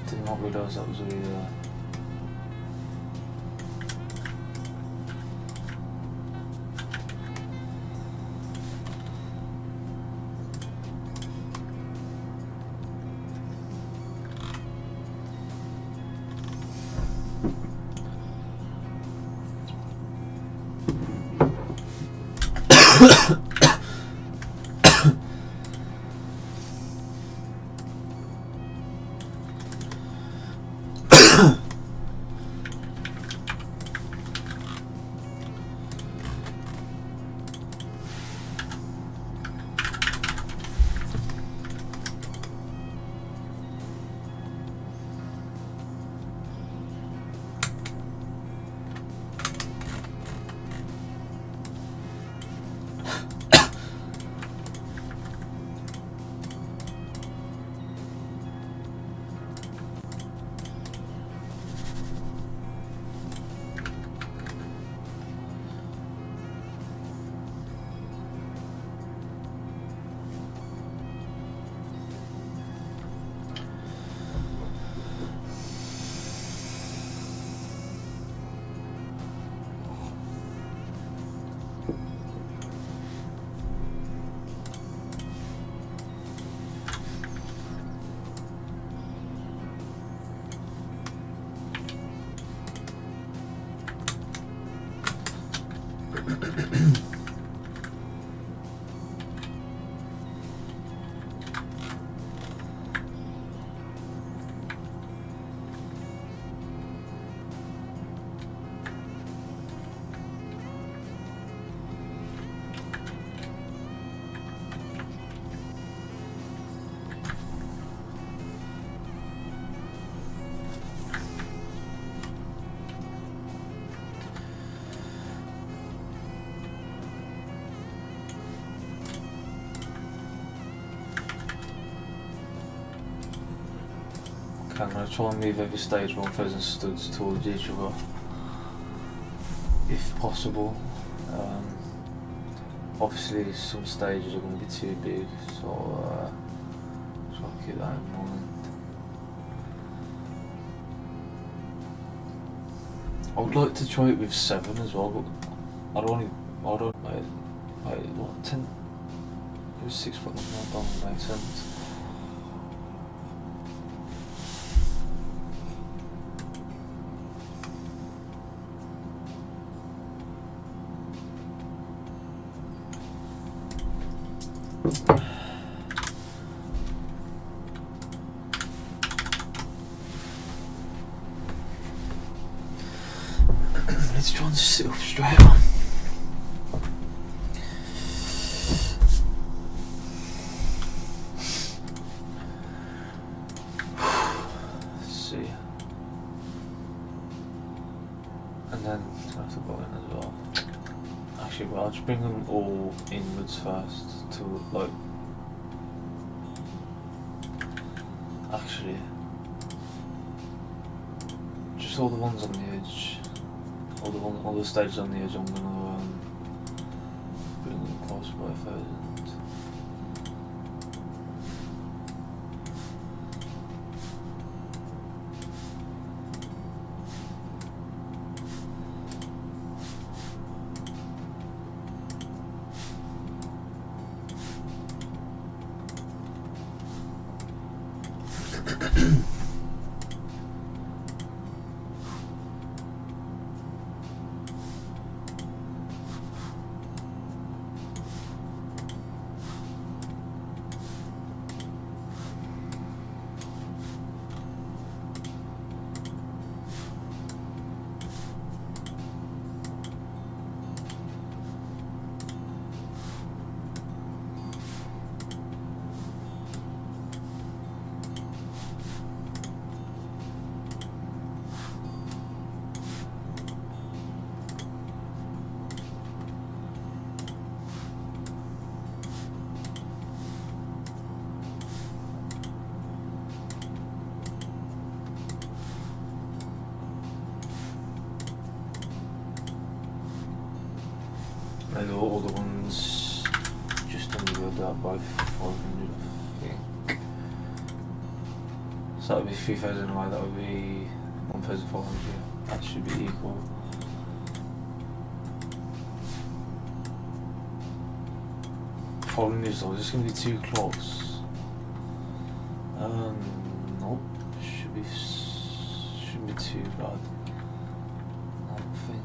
Did not realise that was already there. I'm going to try and move every stage 1000 studs towards each other, if possible. Obviously some stages are going to be too big, so try to keep that in mind. I would like to try it with 7 as well, but I don't wait, what, 10? It was 6 foot, that doesn't make sense. Let's try and sit up straight on. Let's see. And then I have to go in as well. Actually, well, I'll just bring them all inwards first to like. Actually, just all the ones on the edge. All the stages on the edge, I'm gonna bring them close by 1,000. And all the ones just under that by 500, I think. So that would be 3,000 away, that would be 1,400. That should be equal. Problem is though, this is going to be too close. Nope, shouldn't be too bad. I don't think.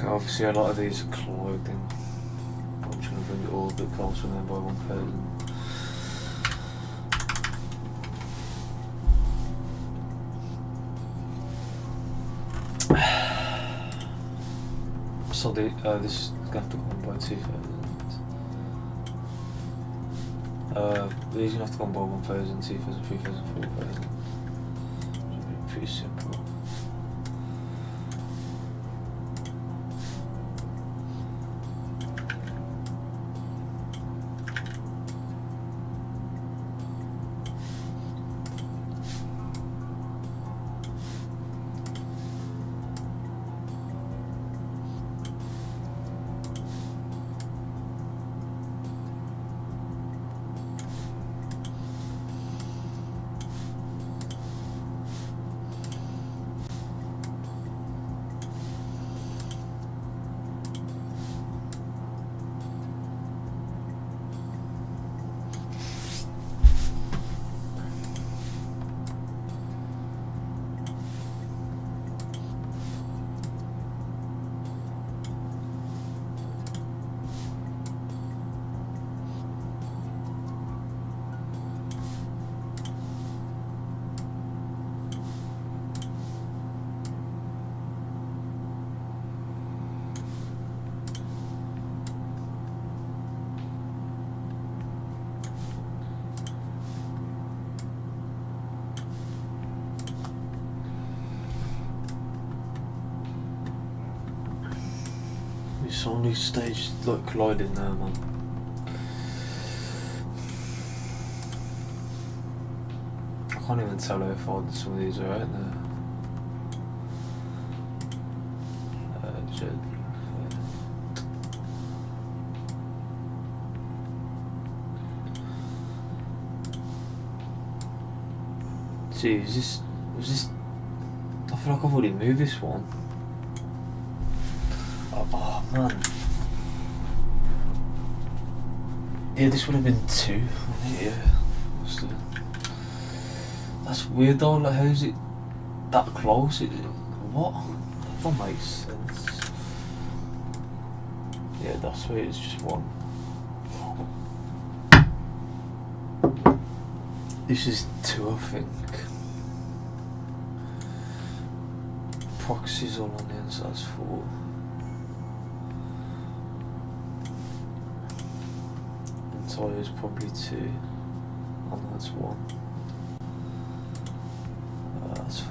Obviously a lot of these are clothing. I'm trying to bring it all a bit closer then by 1,000. So this is going to have to go on by 2,000. These are going to have to go on by 1,000, 2,000, 3,000, 4,000. Should be pretty simple. so many stages like colliding there, man. I can't even tell how far some of these are out there. Gee, was this? I feel like I've already moved this one. Oh man. Yeah, this would have been 2, wouldn't it? Yeah. Must have been. That's weird though, like how is it that close? What? That don't make sense. Yeah, that's why it's just 1. This is 2, I think. Proxies all on the inside, that's 4. And tires probably 2. And that's 1. That's 4.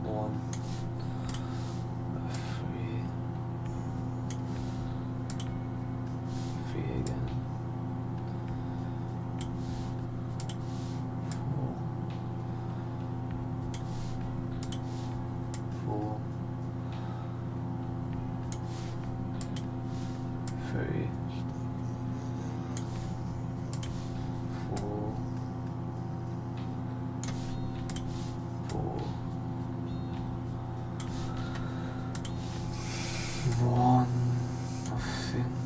1. 3 again. 4. 3. 4. 4. 1, I think.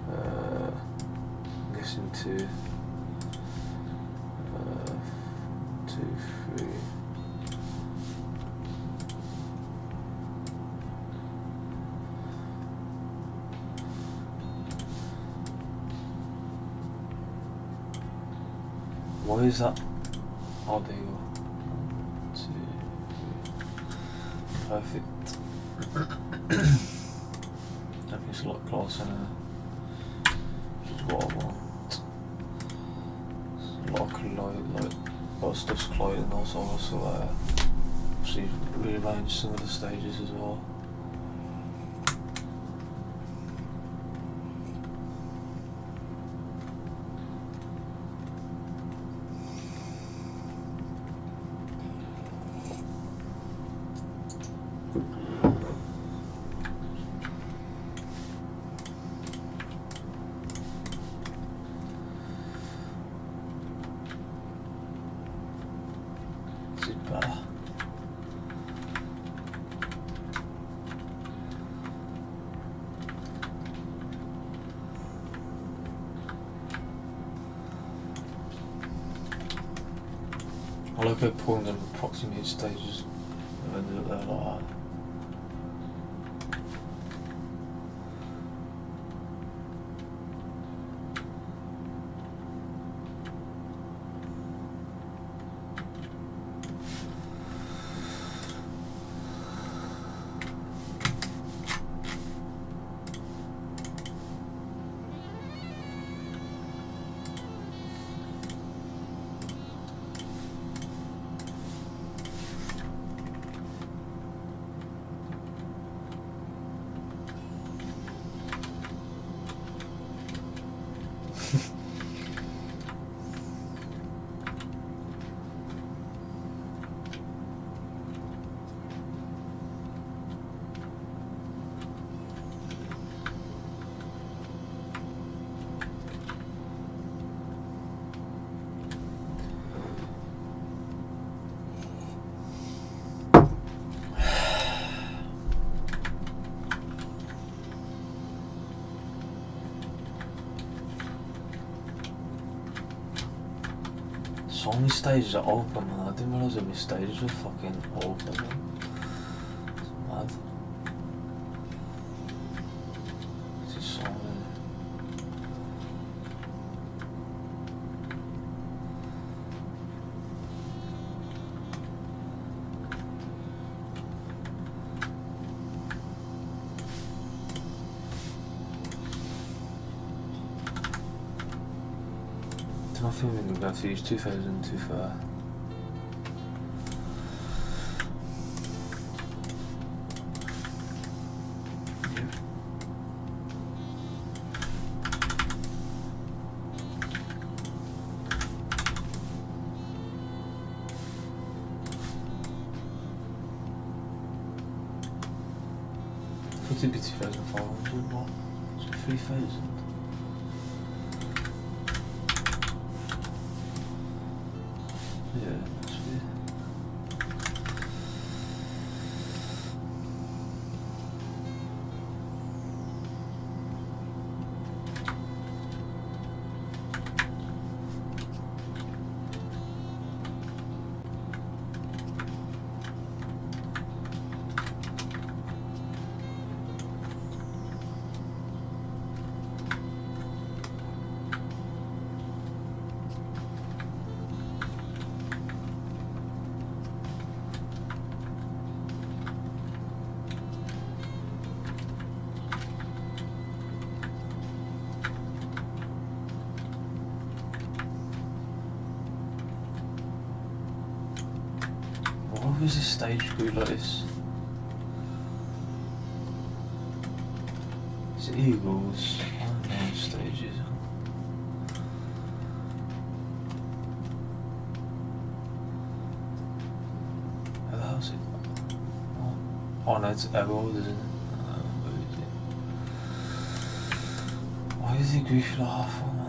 I'm guessing 2. 2, 3. Why is that? Oh, there you go. 1, 2, 3. Perfect. That means a lot closer now. Which is what I want. A lot of collide, like, a lot of stuff's colliding also, so obviously rearrange some of the stages as well. Is it better? I like how pulling them approximate stages and ended up there like that. So many stages are open, man. I didn't realise how many stages were fucking open, man. It's mad. It's just so many. I think we're going to have to use 2000 too far. Yep. Would it be 2,500? What? 3,000? Yeah, must be. Why was this stage group like this? It's Eagles. I don't know what stages. How the hell's it? Oh no, it's Emerald, isn't it? Where is it? Why is it goofy like half one, man?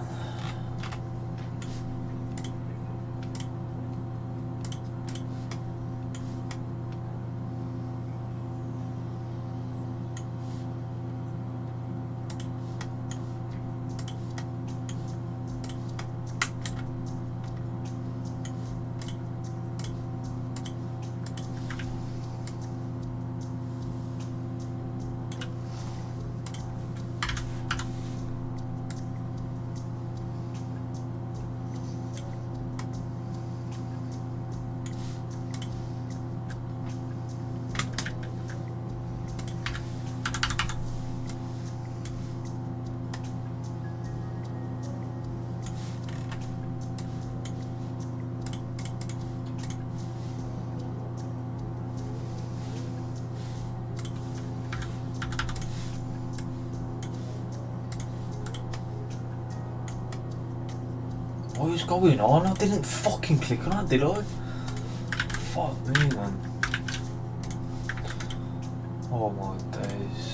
What is going on? I didn't fucking click on it, did I? Fuck me, man. Oh my days.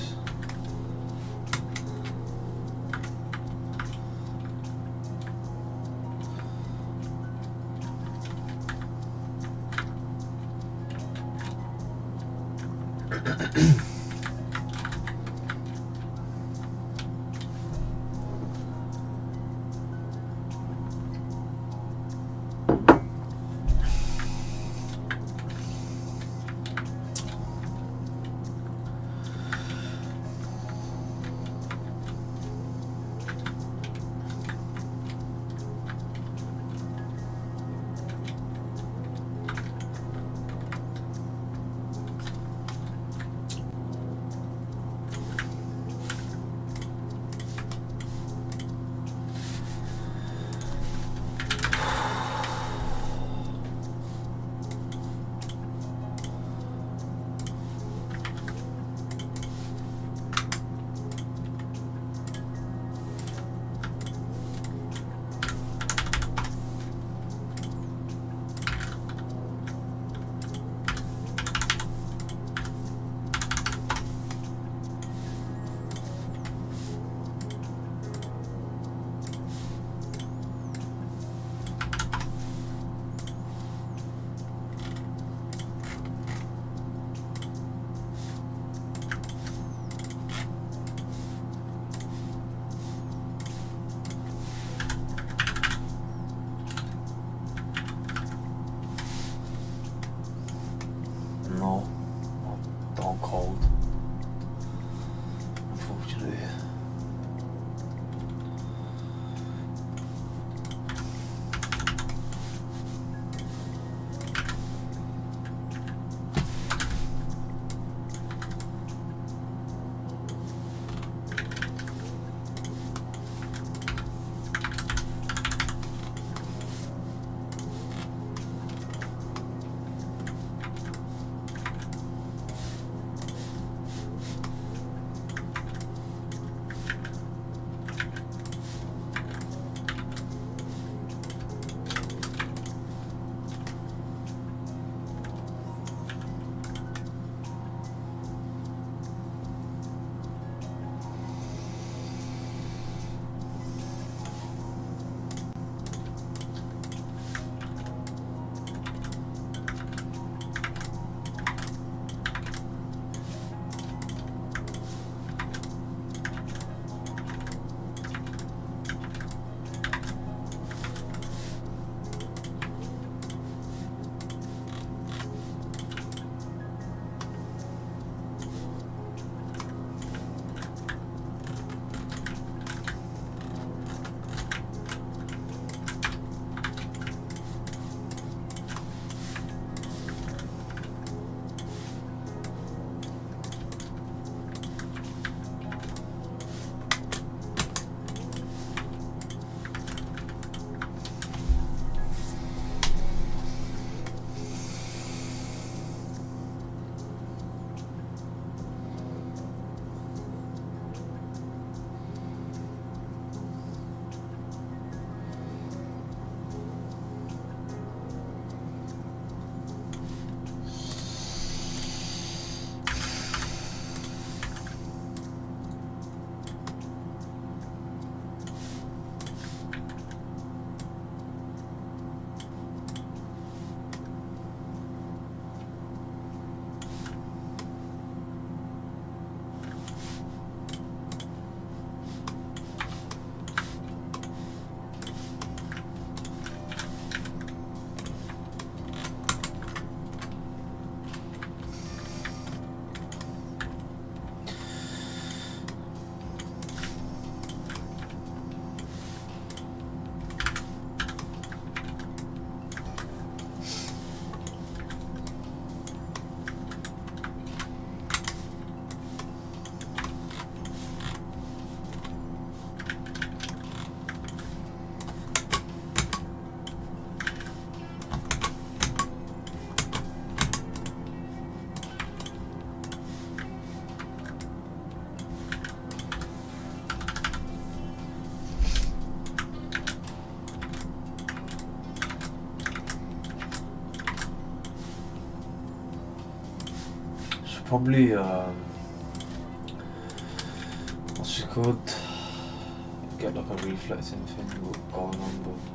probably what's it called? Get like a reflecting thing going on, but.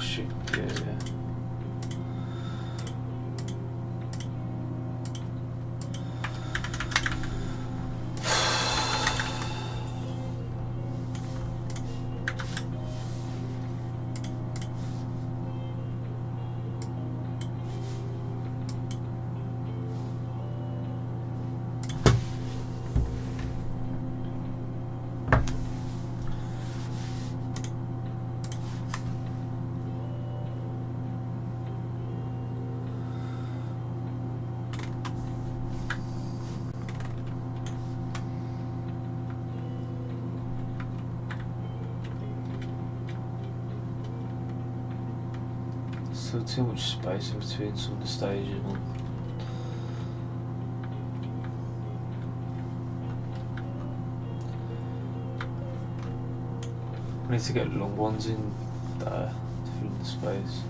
shit. Yeah, yeah. feel too much space in between some of the stages, man. I need to get long ones in there to fill in the space.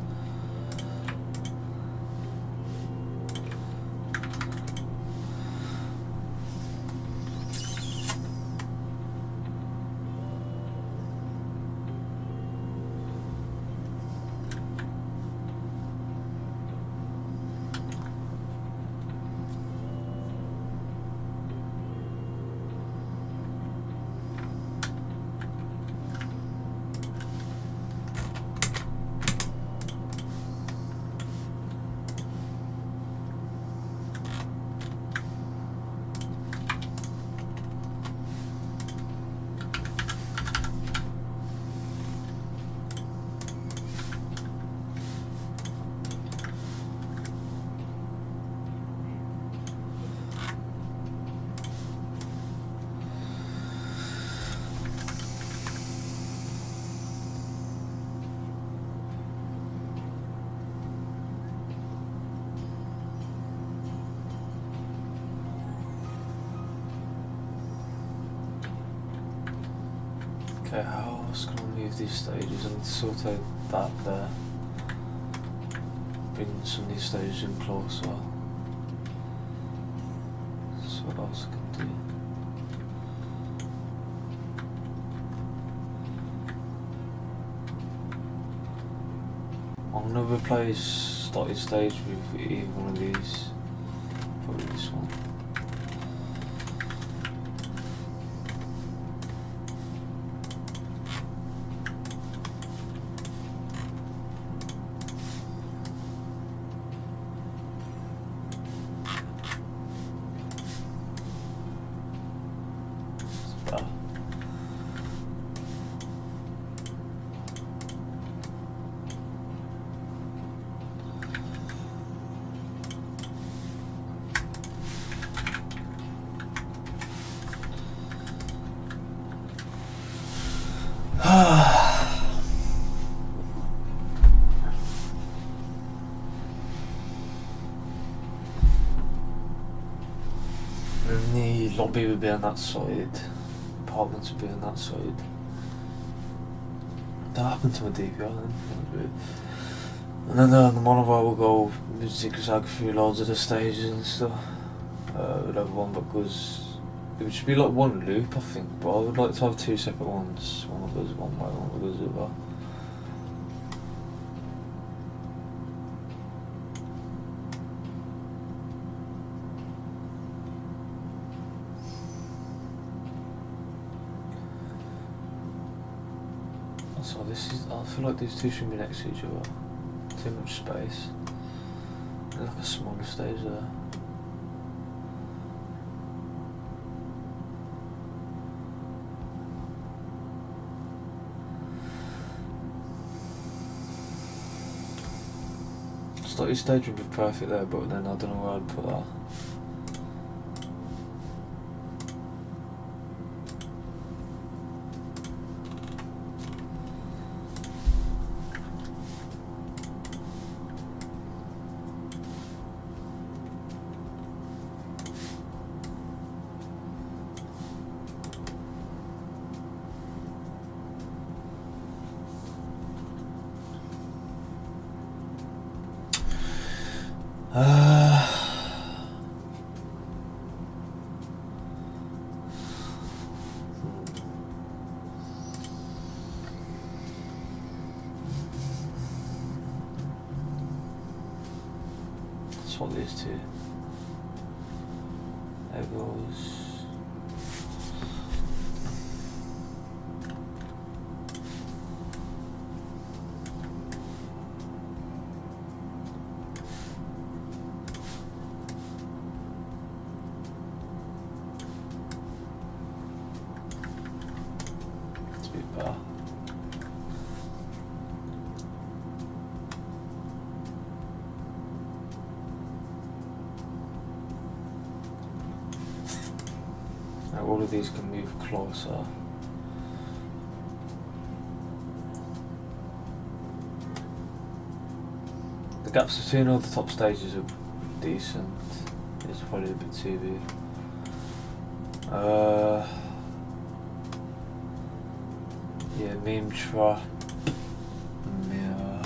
Okay, how else can I move these stages and sort out that there? Bring some of these stages in closer. That's what else I can do. I'm gonna replace started stage with either one of these. Probably this one. And the lobby would be on that side, apartments would be on that side. That happened to my DPI then. And then the monorail will go zigzag through loads of the stages and stuff. We'll have one that goes. It would just be like one loop, I think, but I would like to have two separate ones. One that goes one way, one that goes the other. So this is, I feel like these two should be next to each other. Too much space. There's like a smaller stage there. Starting stage would be perfect there, but then I don't know where I'd put that. Swap these two. There goes. It's a bit better. Now all of these can move closer. gaps between all the top stages are decent. It's probably a bit too big. Yeah, meme trap, mirror,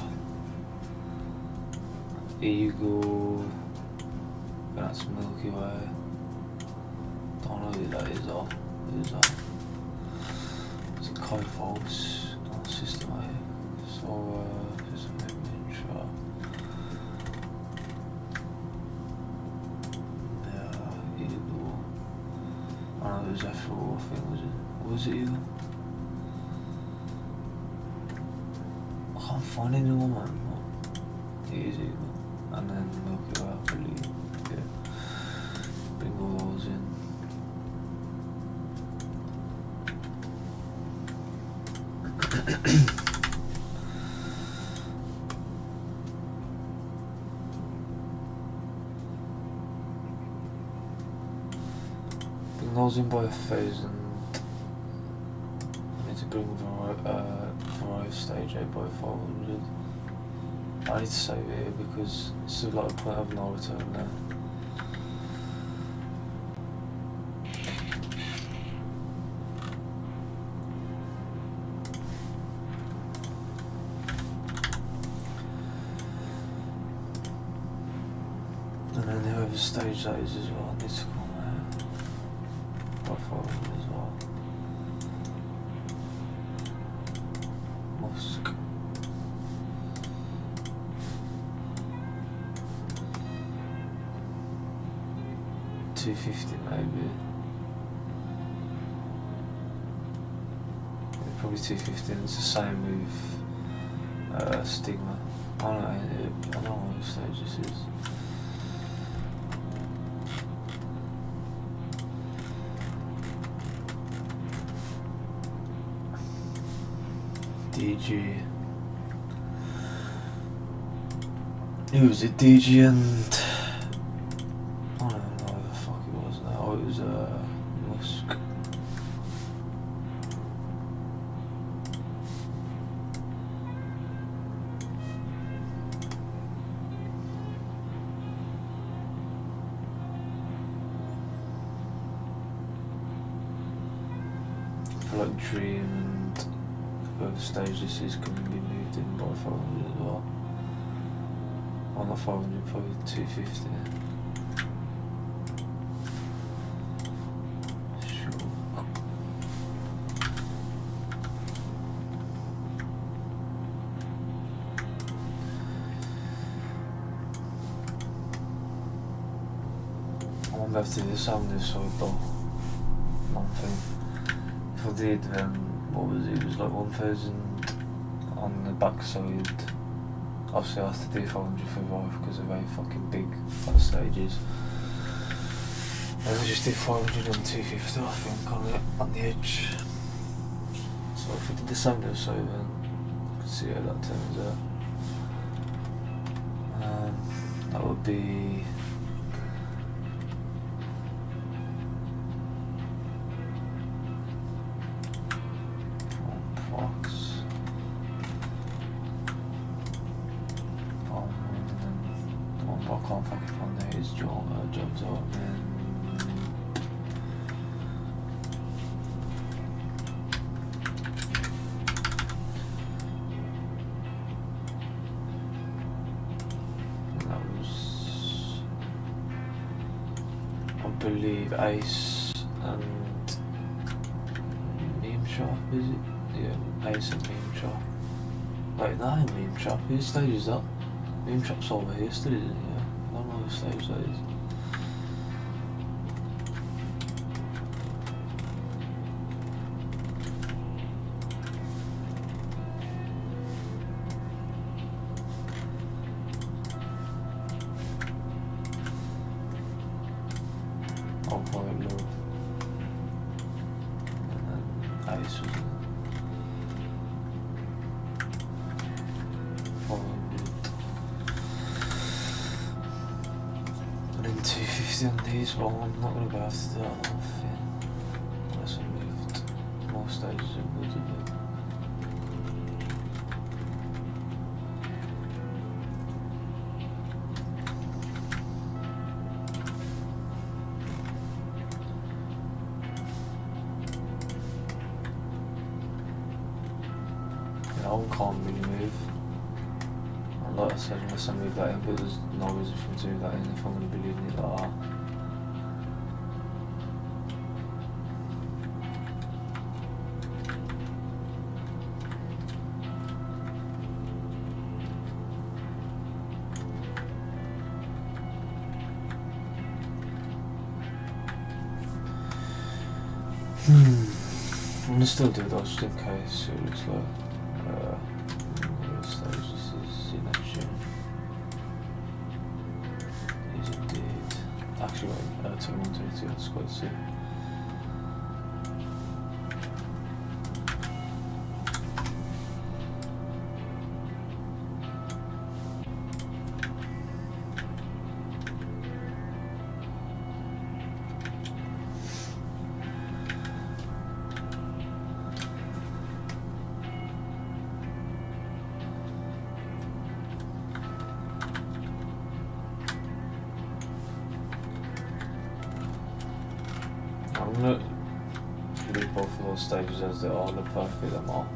eagle, that's Milky Way. Don't know who that is though. Who's that? It's a code false, not systematic. So just a meme trap. Yeah, eagle. I don't know, it was F4 thing, was it? Was it eagle? I can't find anyone, man. It is eagle. And then Milky Way, I believe. Yeah. Bring all those in. Bring those in by 1,000. I need to bring Variety Stage 8 by 500. I need to save it here because it's a lot of point of no return there. And then whoever stage that is as well needs to come there. By 500 as well. Musk. $250 maybe. Yeah, probably $250. It's the same with Stigma. I don't know what stage this is. DG. Who was it? DG and I don't know who the fuck it was now. Oh, it was Musk. I feel like Dream and whoever stage this is can be moved in by 500 as well. On the 500, probably 250. Sure. I wonder if they do something this side though. One thing. If I did, then what was it? It was like 1,000 on the back side. Obviously I have to do 500 for Vive because they're very fucking big flat stages. And I just did 500 and 250 I think on the edge. So if we did the same or so then you can see how that turns out. That would be I can't fucking find there is John's out and that was I believe Ace and Meme Shop, is it? Yeah, Ace and Meme Shop. Wait, that ain't Meme Shop, whose stage is that? Meme Shop's over here still, isn't it? Yeah. I don't know whose stage that is. Oh, quite low. And then Ace was in 400. And then 250 on these. Well, I'm not going to go after that, I don't think. Unless I moved more stages in wood a bit. no one can't really move. And like I said, unless I move that in, but there's no reason for me to do that in if I'm going to be leaving it like that. I'm gonna still do that just in case it looks like stage this is in action. Is indeed. Actually wait, 2122, that's quite soon. I'm gonna leave both of those stages as they are, they're perfect, them all.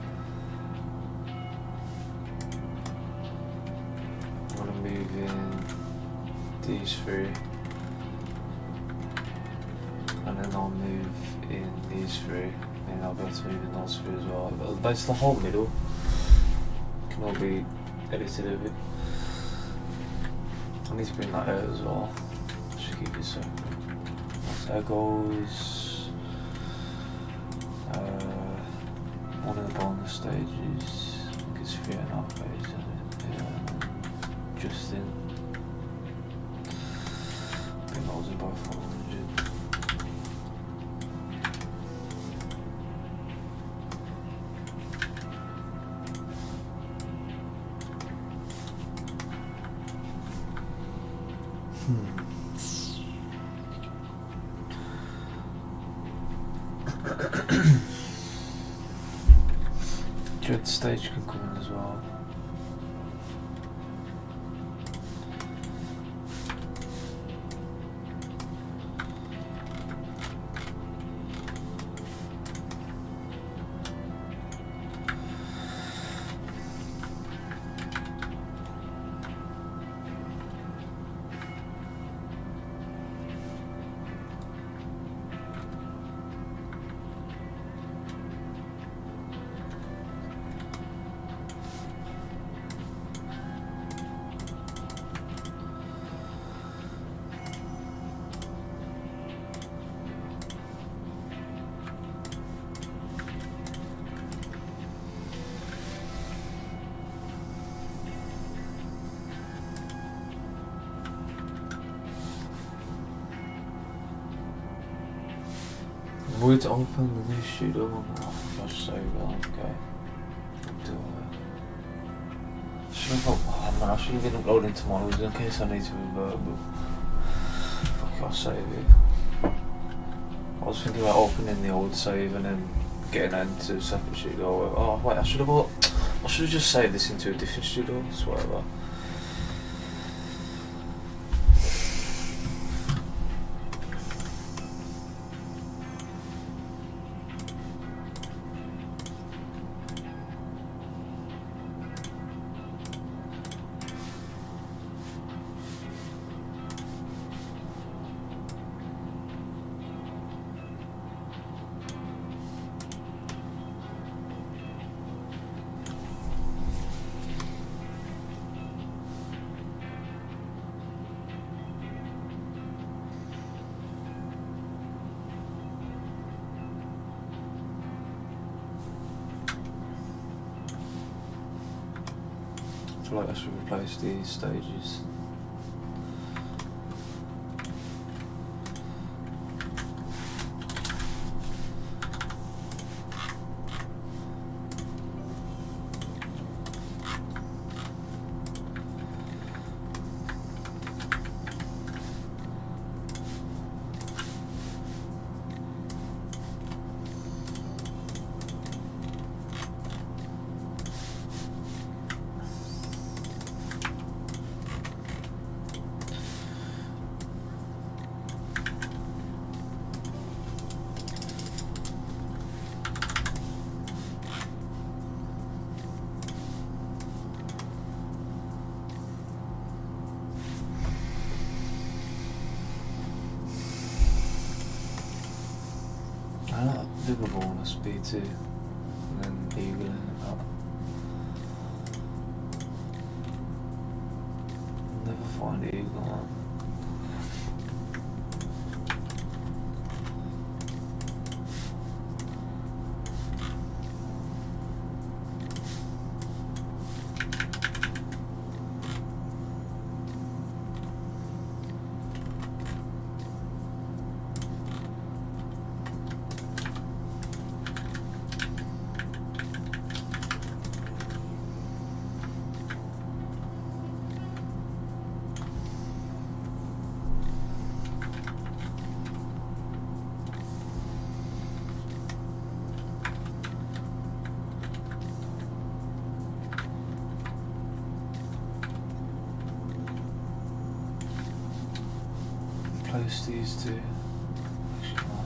I'm gonna move in these three, and then I'll move in these three, and I'll be able to move in those three as well. But basically the whole middle can all be edited a bit. I need to bring that out as well. Should keep it separate. There goes one of the bonus stages. I think it's 3.5 pages, isn't it? Yeah, Justin. I think those are both 400. Dread stage can come in as well. Would open the new studio. Oh gosh, so well, okay. Do should have man, I should have been uploading tomorrow in case I need to revert, but fuck it, I'll save it. I was thinking about opening the old save and then getting into a separate studio. Oh wait, I should have just saved this into a different studio, it's whatever. I feel like I should replace these stages. Liverpool on B2, and then Eagle and that. Never find Eagle, man. Place these two. Actually, no.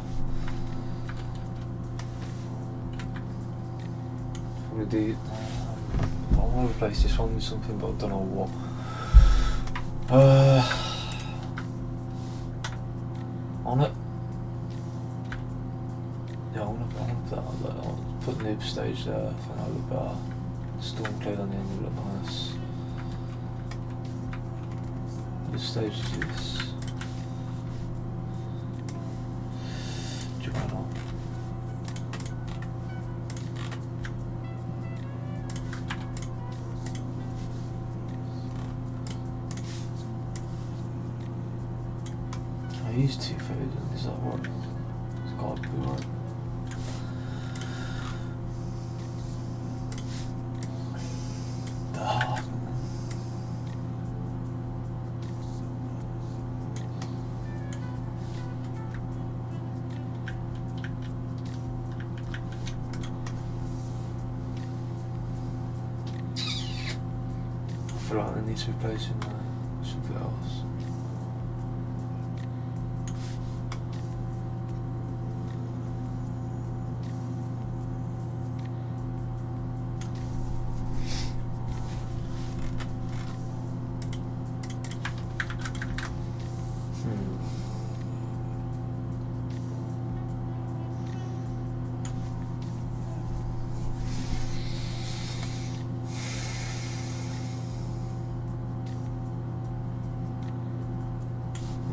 Probably do. I want to replace this one with something, but I don't know what. On it. Yeah, I want to put that on there. I'll put noob stage there. I think that would look better. Stormcloud on the end would look nice. This stage is this. I used 2000, is that right? It's got to be right. I feel like I need to replace him with something else.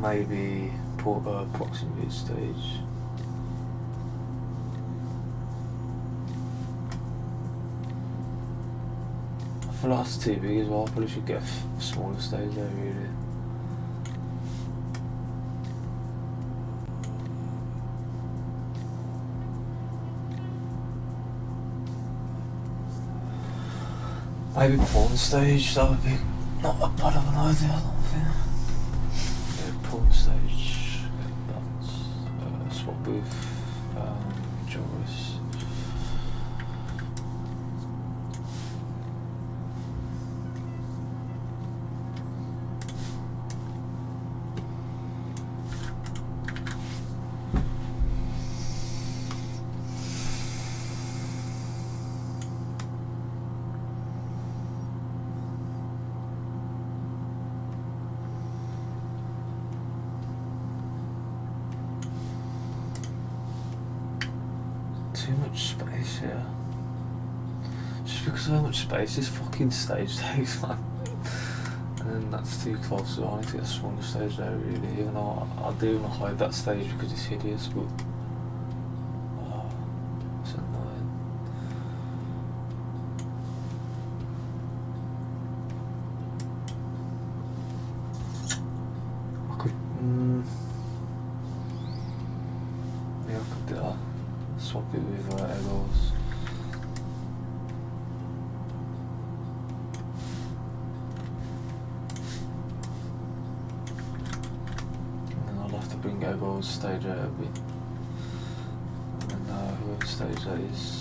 Maybe proximity stage. I feel like that's too big as well. Probably should get a smaller stage there, really. Maybe pawn stage, that would be not a bad of an idea, I don't think. Pawn stage, that's swap booth, Joris. Too much space here. Just because of how much space this fucking stage takes, man. And then that's too close, so I need to get a smaller stage there, really. Even though I do want to hide that stage because it's hideous, but it's annoying. I could, yeah, I could do that. Swap it with egos. And then I'll have to bring egos stage out a bit. And then whoever stage that is.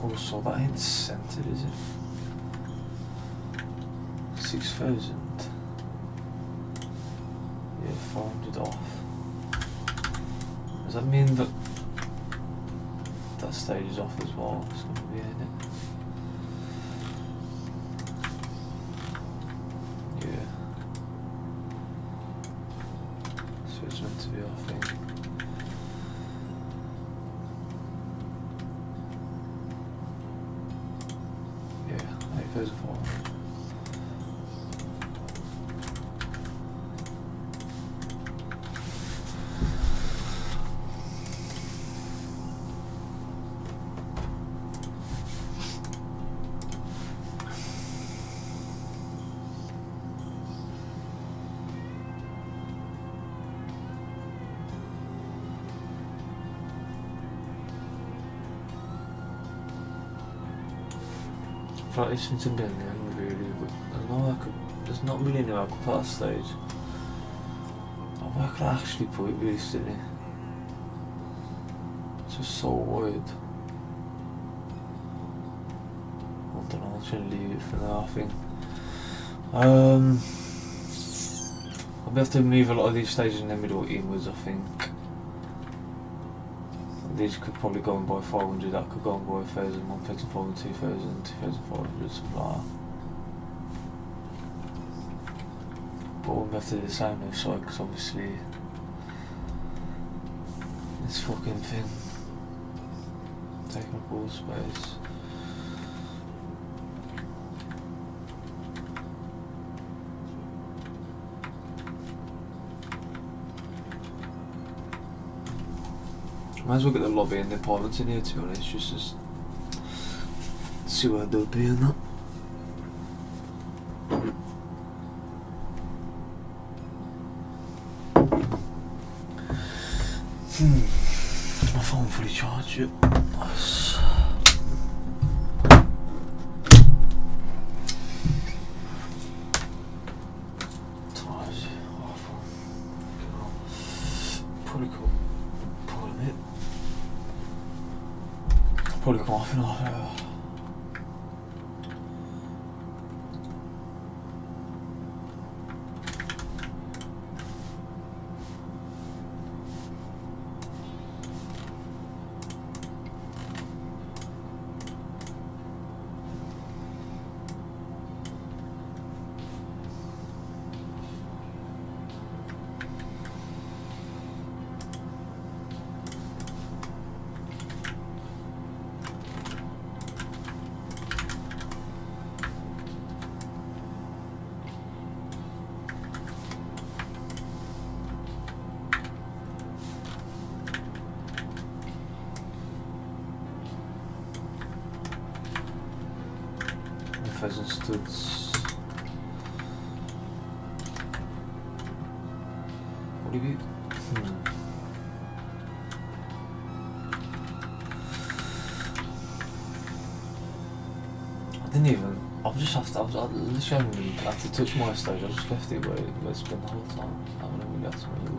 Also, that ain't centered, is it? 6,000. Yeah, 400 off. Does that mean that that stage is off as well? It's going to be in it. Yeah. So it's meant to be off, I think. Yeah, 8,400. I feel like it's something been wrong really, but I know I could, there's not really anywhere I could put that stage. Where could I actually put it recently? It's just so weird. I don't know, I'm trying to leave it for now, I think. I'll be able to move a lot of these stages in the middle inwards, I think. These could probably go and buy 500, that could go and buy 1,000, 1,500, 2,000, 2,500, something like that. But we'll have to do the same no side, because obviously this fucking thing taking up all the space. Might as well get the lobby and the apartments in here, to be honest, just to see where they'll be and that. My phone fully charged yet. Nice. Tired. Awful. Probably cool. Probably come off in half an hour. Pheasant studs. What do you get? I didn't even. I've just have to. I literally haven't even had to touch my stage. I just left it where it's been the whole time. I haven't really had to move it.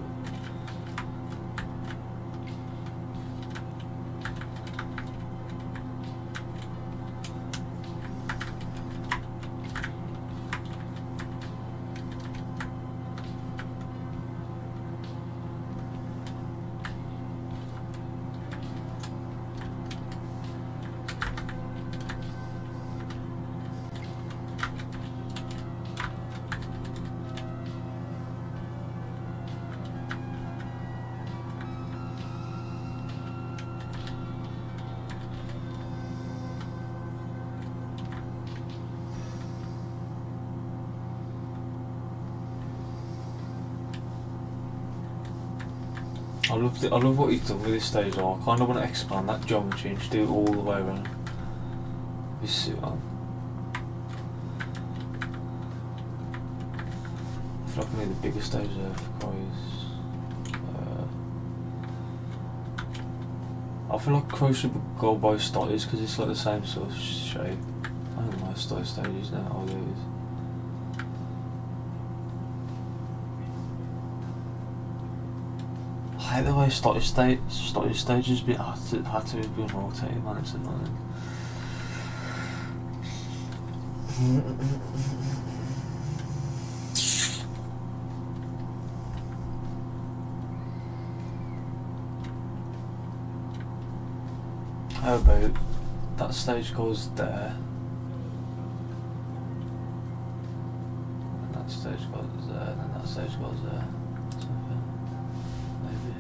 I love what he's done with this stage though. I kinda wanna expand that geometry and just do it all the way around. This suit on. I feel like I need a bigger stage there for Crows. I feel like Crows should go by stages because it's like the same sort of shape. I don't know what stages now, all these. I hate the way Scottish stages had to have been rotated, man, it's annoying. How about that stage goes there, and that stage goes there, and then that stage goes there. Something. Maybe.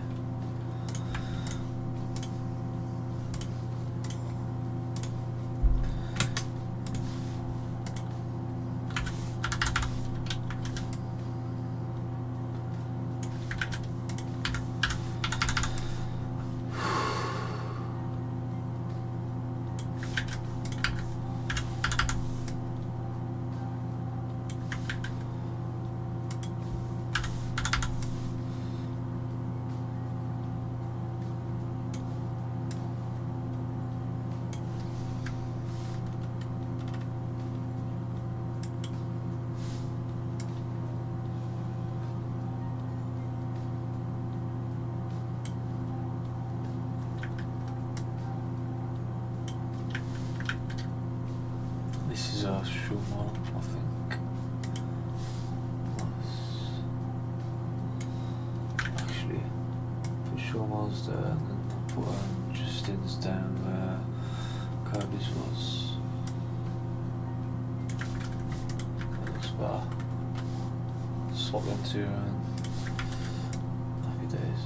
This is a shoe model, I think. Nice. Actually, put shoe models there and then put Justin's down where Kirby's was. That looks better. Swap them two and happy days.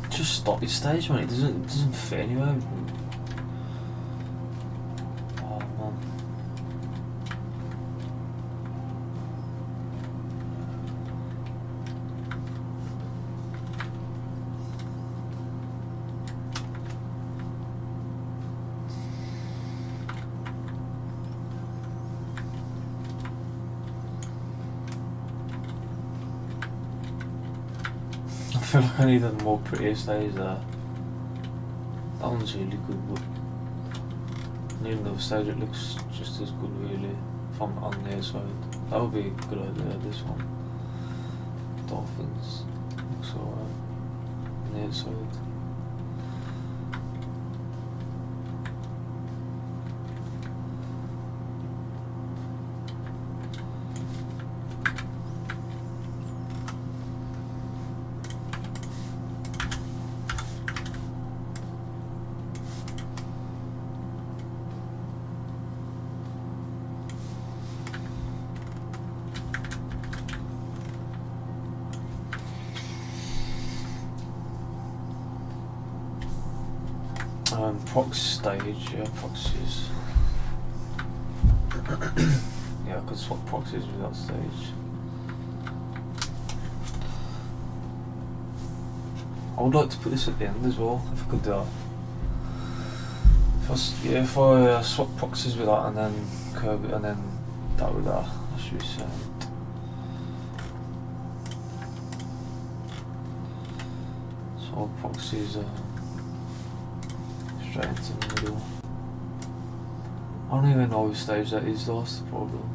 Just stop your stage, man. It doesn't fit anywhere. Oh man. I feel like I need a more prettier stage there. That one's really good, but I need another stage that looks just as good really from on their side. That would be a good idea, this one. Dolphins looks alright on their side. Prox stage, yeah, proxies. Yeah, I could swap proxies with that stage. I would like to put this at the end as well, if I could do that. If I swap proxies with that and then curve it and then that with that should be set. So proxies straight into the middle. I don't even know which stage that is, though, that's the problem.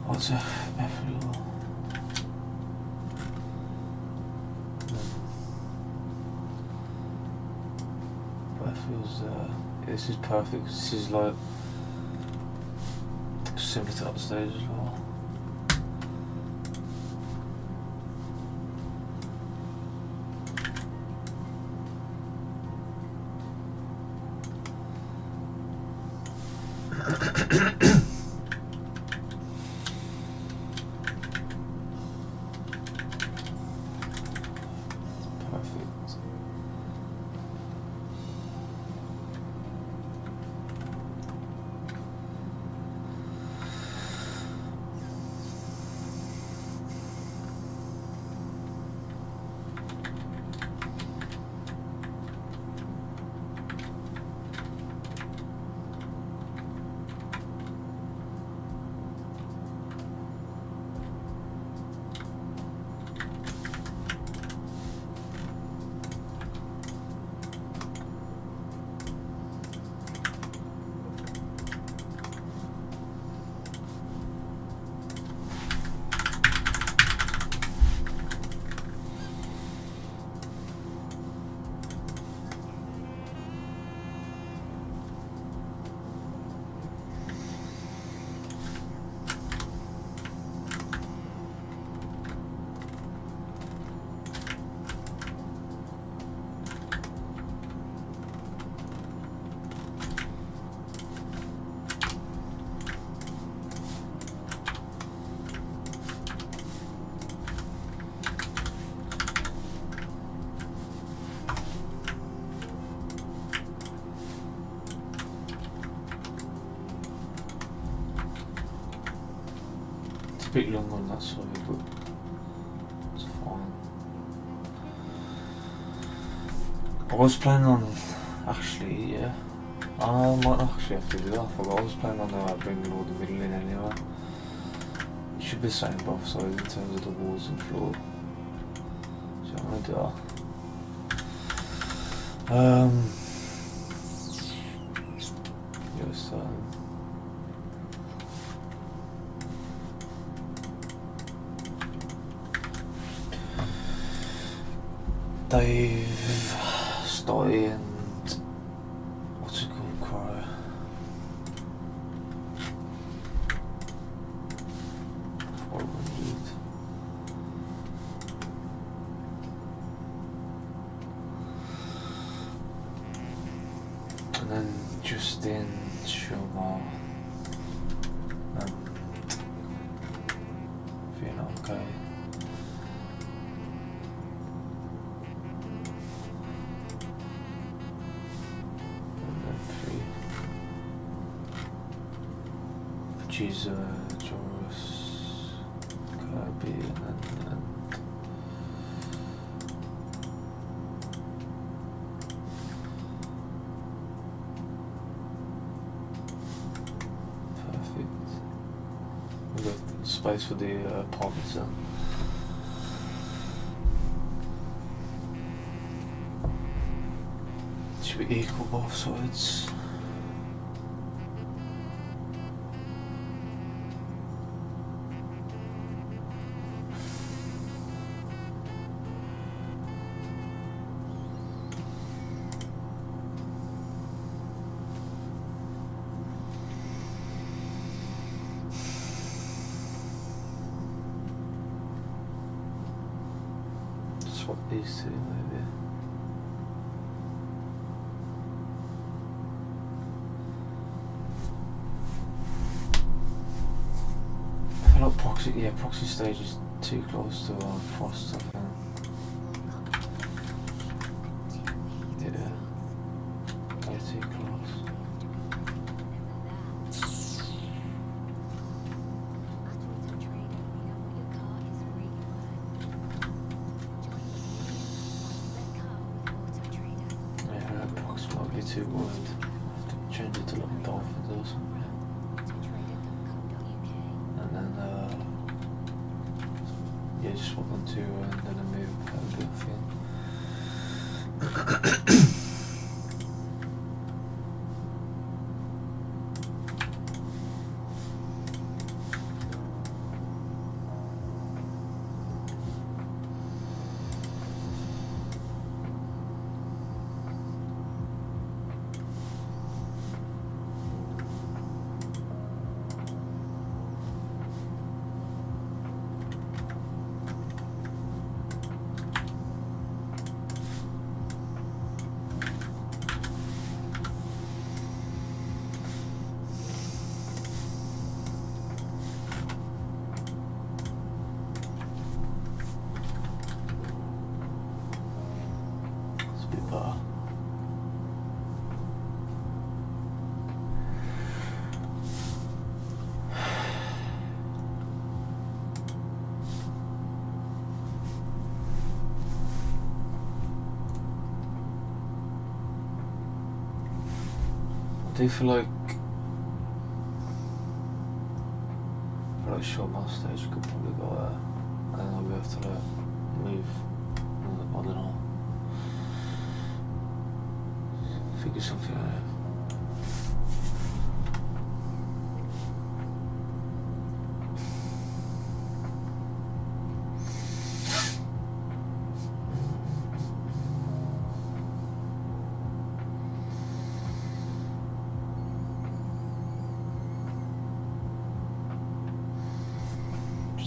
What's F-real? F-real's there. This is perfect, this is like similar to that stage as well. Perfect. bit longer on that side, but it's fine. I was planning on, actually, yeah. I might actually have to do that. I was planning on bringing all the middle in anyway. It should be the same both sides in terms of the walls and floor. So I'm gonna do that. Yes, Dave, Stotty and what's it called, Cry. And then Justin Schumer, feeling okay. Which is Joris, Kirby, and perfect. We've got space for the Parkinson. Should be equal both sides. Swap these two maybe. I feel like proxy stage is too close to Frost, I think. Yeah. Way too close. Too wide. I have to change it to like dolphins or something. And then yeah, just swap them to and then I move a bit of thing. I do feel like short mouse stage could probably go there, and then I'll be able to like move. I don't know. Figure something out.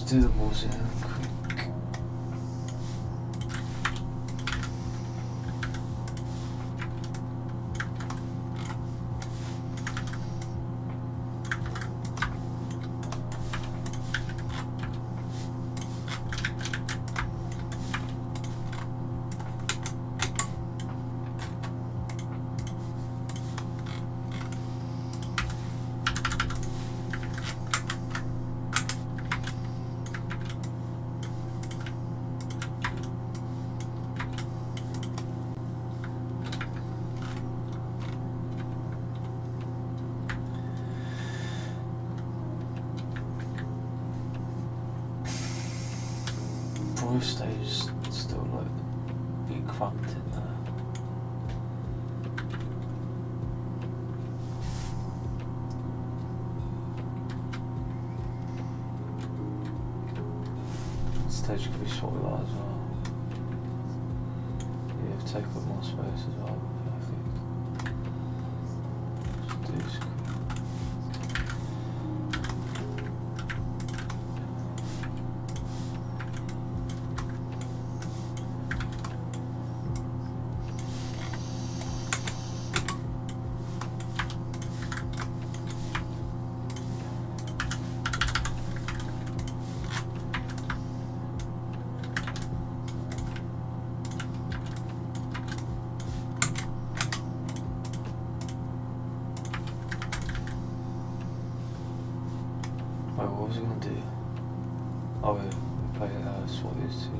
Do the walls in quick. roof stage is still like a bit cramped in there. Stage could be short with that as well. Yeah, take up more space as well. Perfect. Just do this quick. Wait, what was I going to do? Oh, we play swap these two.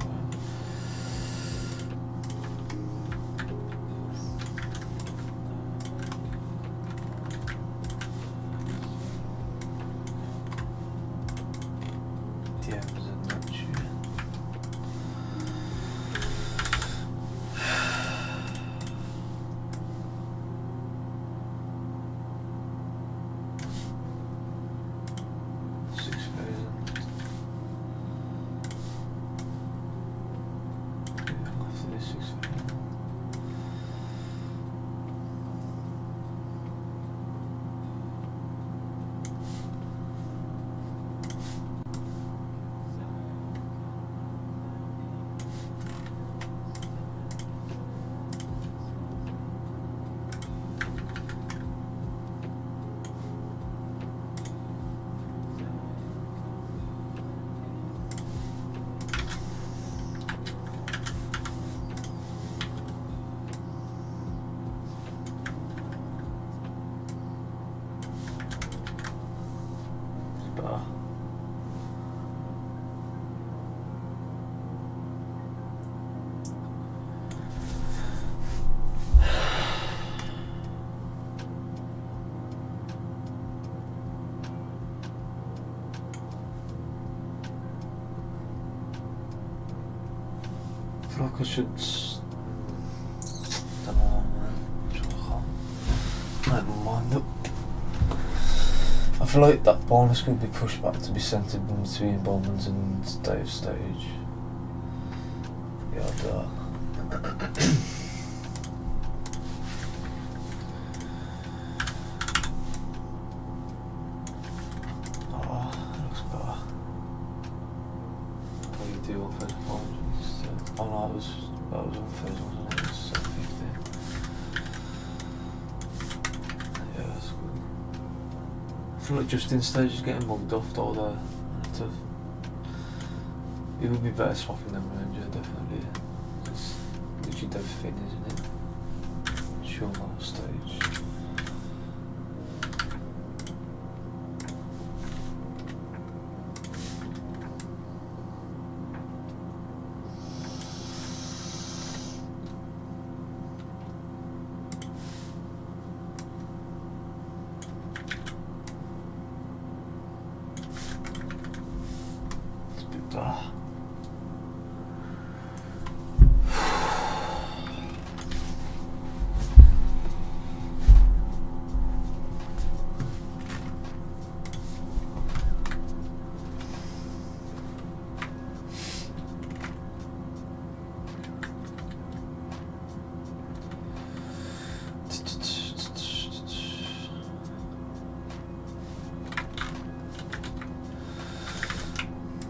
DMs and not you. I feel like I should. Don't know, man. I don't mind it. I feel like that bonus could be pushed back to be centered in between Bowman's and Dave's stage. Yeah, I'll do that. Oh, that looks better. What do you do on first point? Oh no, that was on first, wasn't it? It was 750. Yeah, that's good. I feel like Justin stage is getting mugged off though there. It would be better swapping them around, yeah, definitely. It's literally dead thin, isn't it? Sure, on stage. It's a bit better.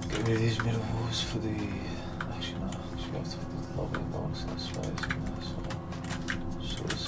Get rid of these middle walls for the. Actually, no, we have to put the lobby and bonus in this space in there, so it's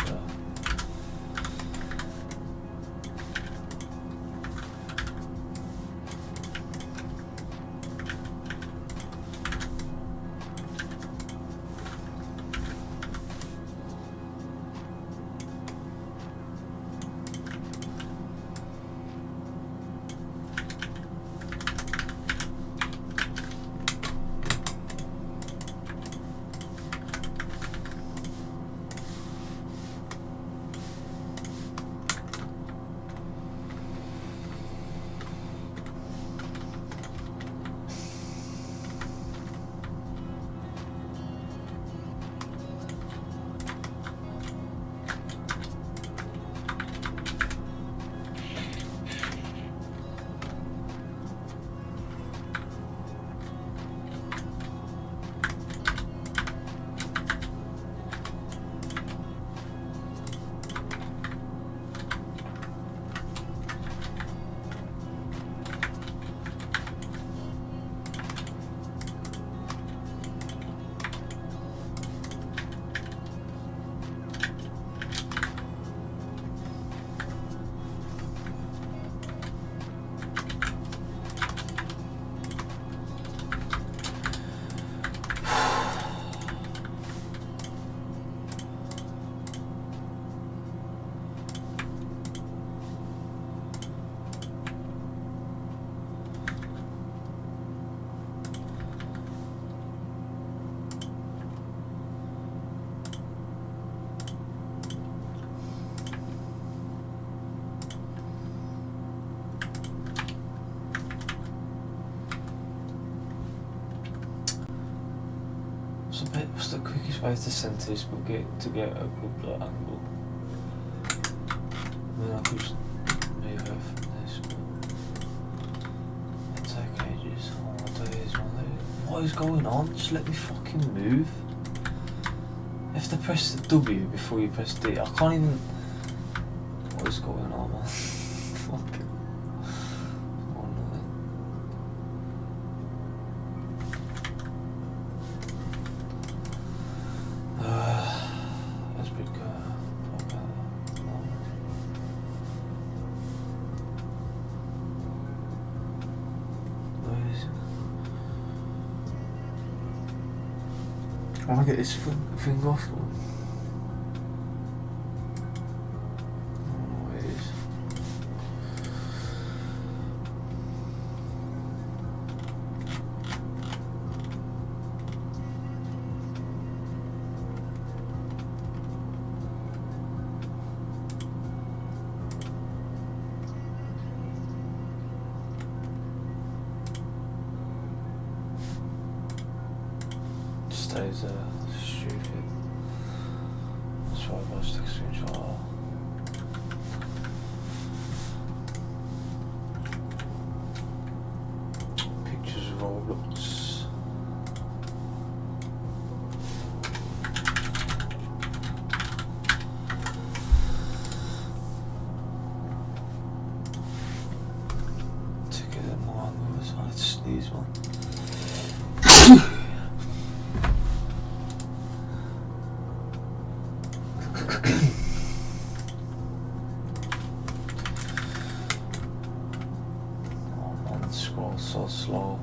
What's the quickest way to send this but get a good like, angle? I mean, I could just move it from this, but it'll take ages. Oh, what day is one of those? What is going on? Just let me fucking move. You have to press the W before you press D. I can't even. What is going on, man? Fucking. Oh, nothing. Let's pick where is it? I want to get this thing off. Stays stupid. That's why I watched the screenshot. Pictures of Roblox. Ticket and more angles. I need to sneeze one. Scroll so slow.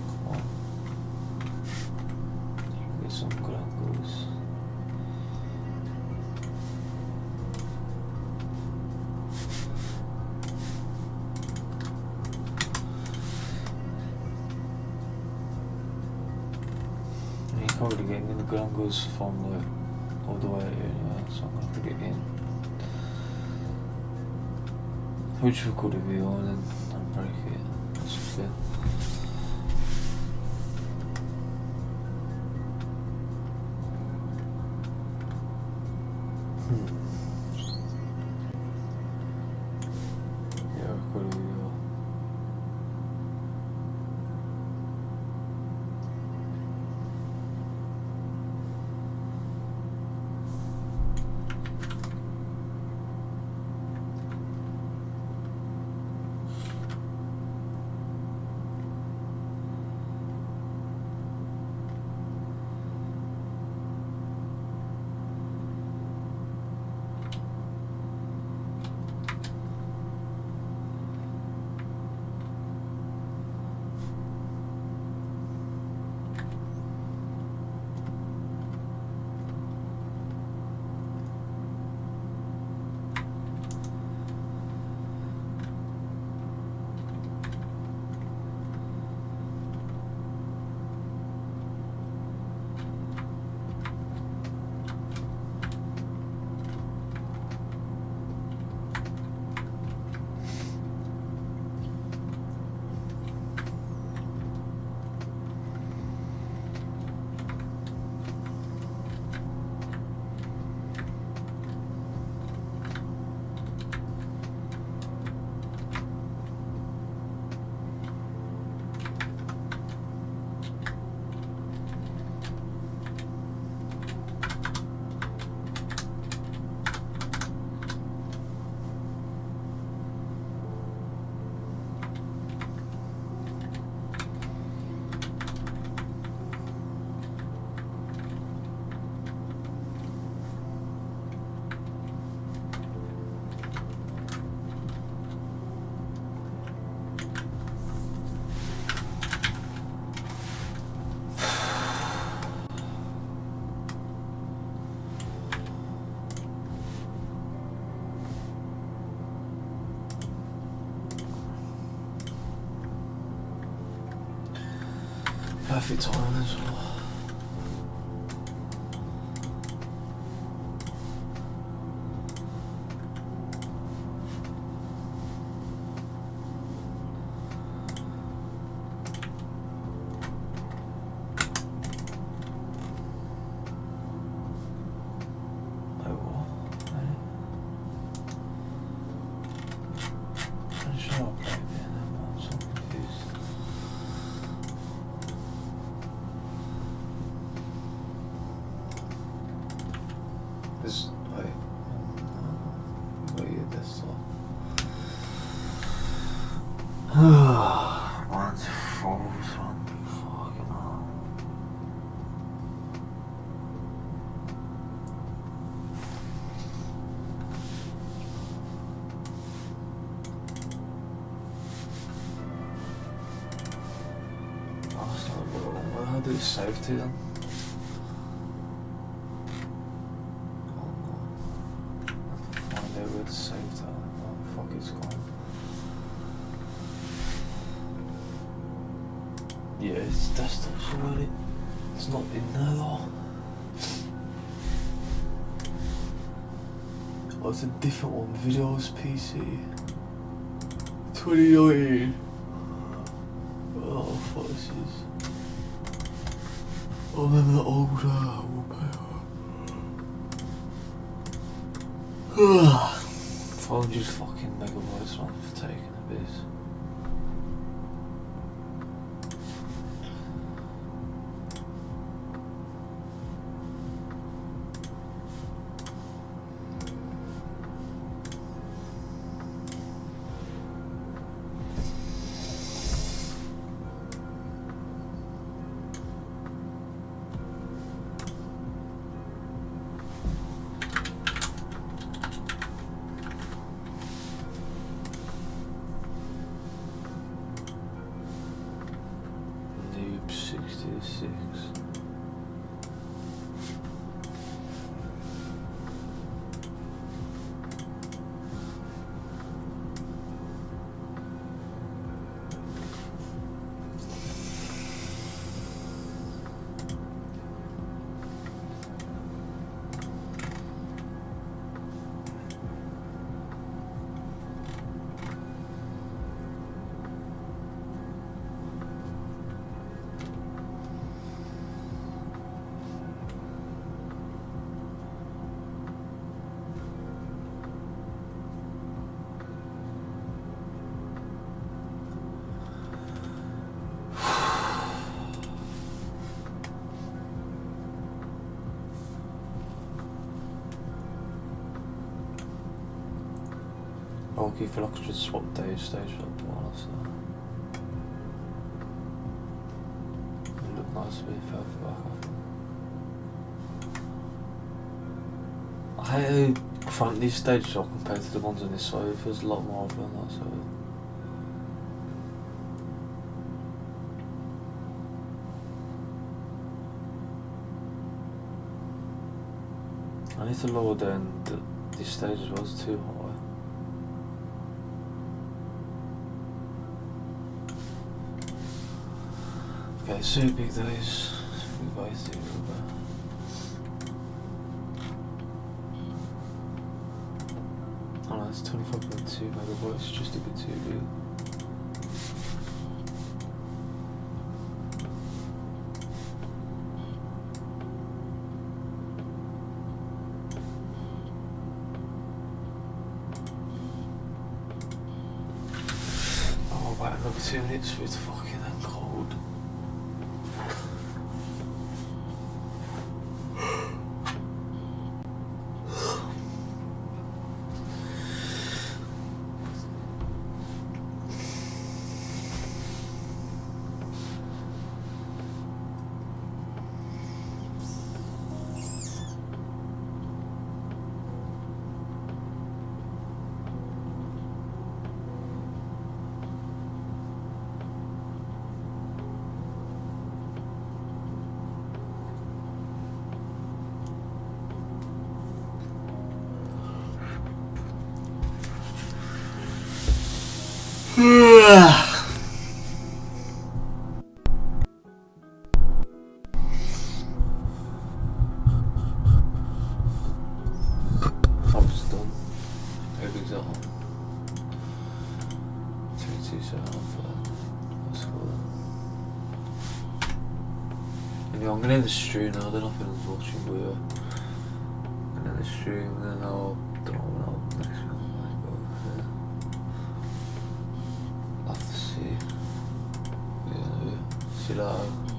Come on. Get some good angles. You can't really get in the good angles from like all the way here anyway, so I'm gonna have to get in. Which we could reveal and then I'll break it. That's fair. Yeah, we could reveal. Perfect time as well. Mine's froze, man. Fucking hell. That's not the wrong way. How do you save to then? Oh no. I have to find out where to save to. Oh fuck, it's gone. Yeah, it's desktop's already. It's not in there though. Oh, it's a different one. Videos PC. 2019. Oh, fuck this is. Oh, remember the old wallpaper. 400 fucking megabytes man for taking a piss. Noob 66. Okay, feel like I should swap stage for the one, so it'll look nice to be further back. I hate how front these stages are compared to the ones on this side. It feels a lot more open on that side. I need to lower down this stage as well, it's too high. Okay, so big those. We both do rubber. Oh no, it's 25.2 megabytes, just a bit too big. Oh, wait another 2 minutes for it's fucking cold. Top's done. Everything's at home. 2 set up for that. That's cool. Anyway, I'm gonna end the stream now. I don't know if anyone's watching, but yeah. I'm gonna end the stream and then I'll don't know when I'll next one might go. Yeah. I'll have to see. Yeah, see you later.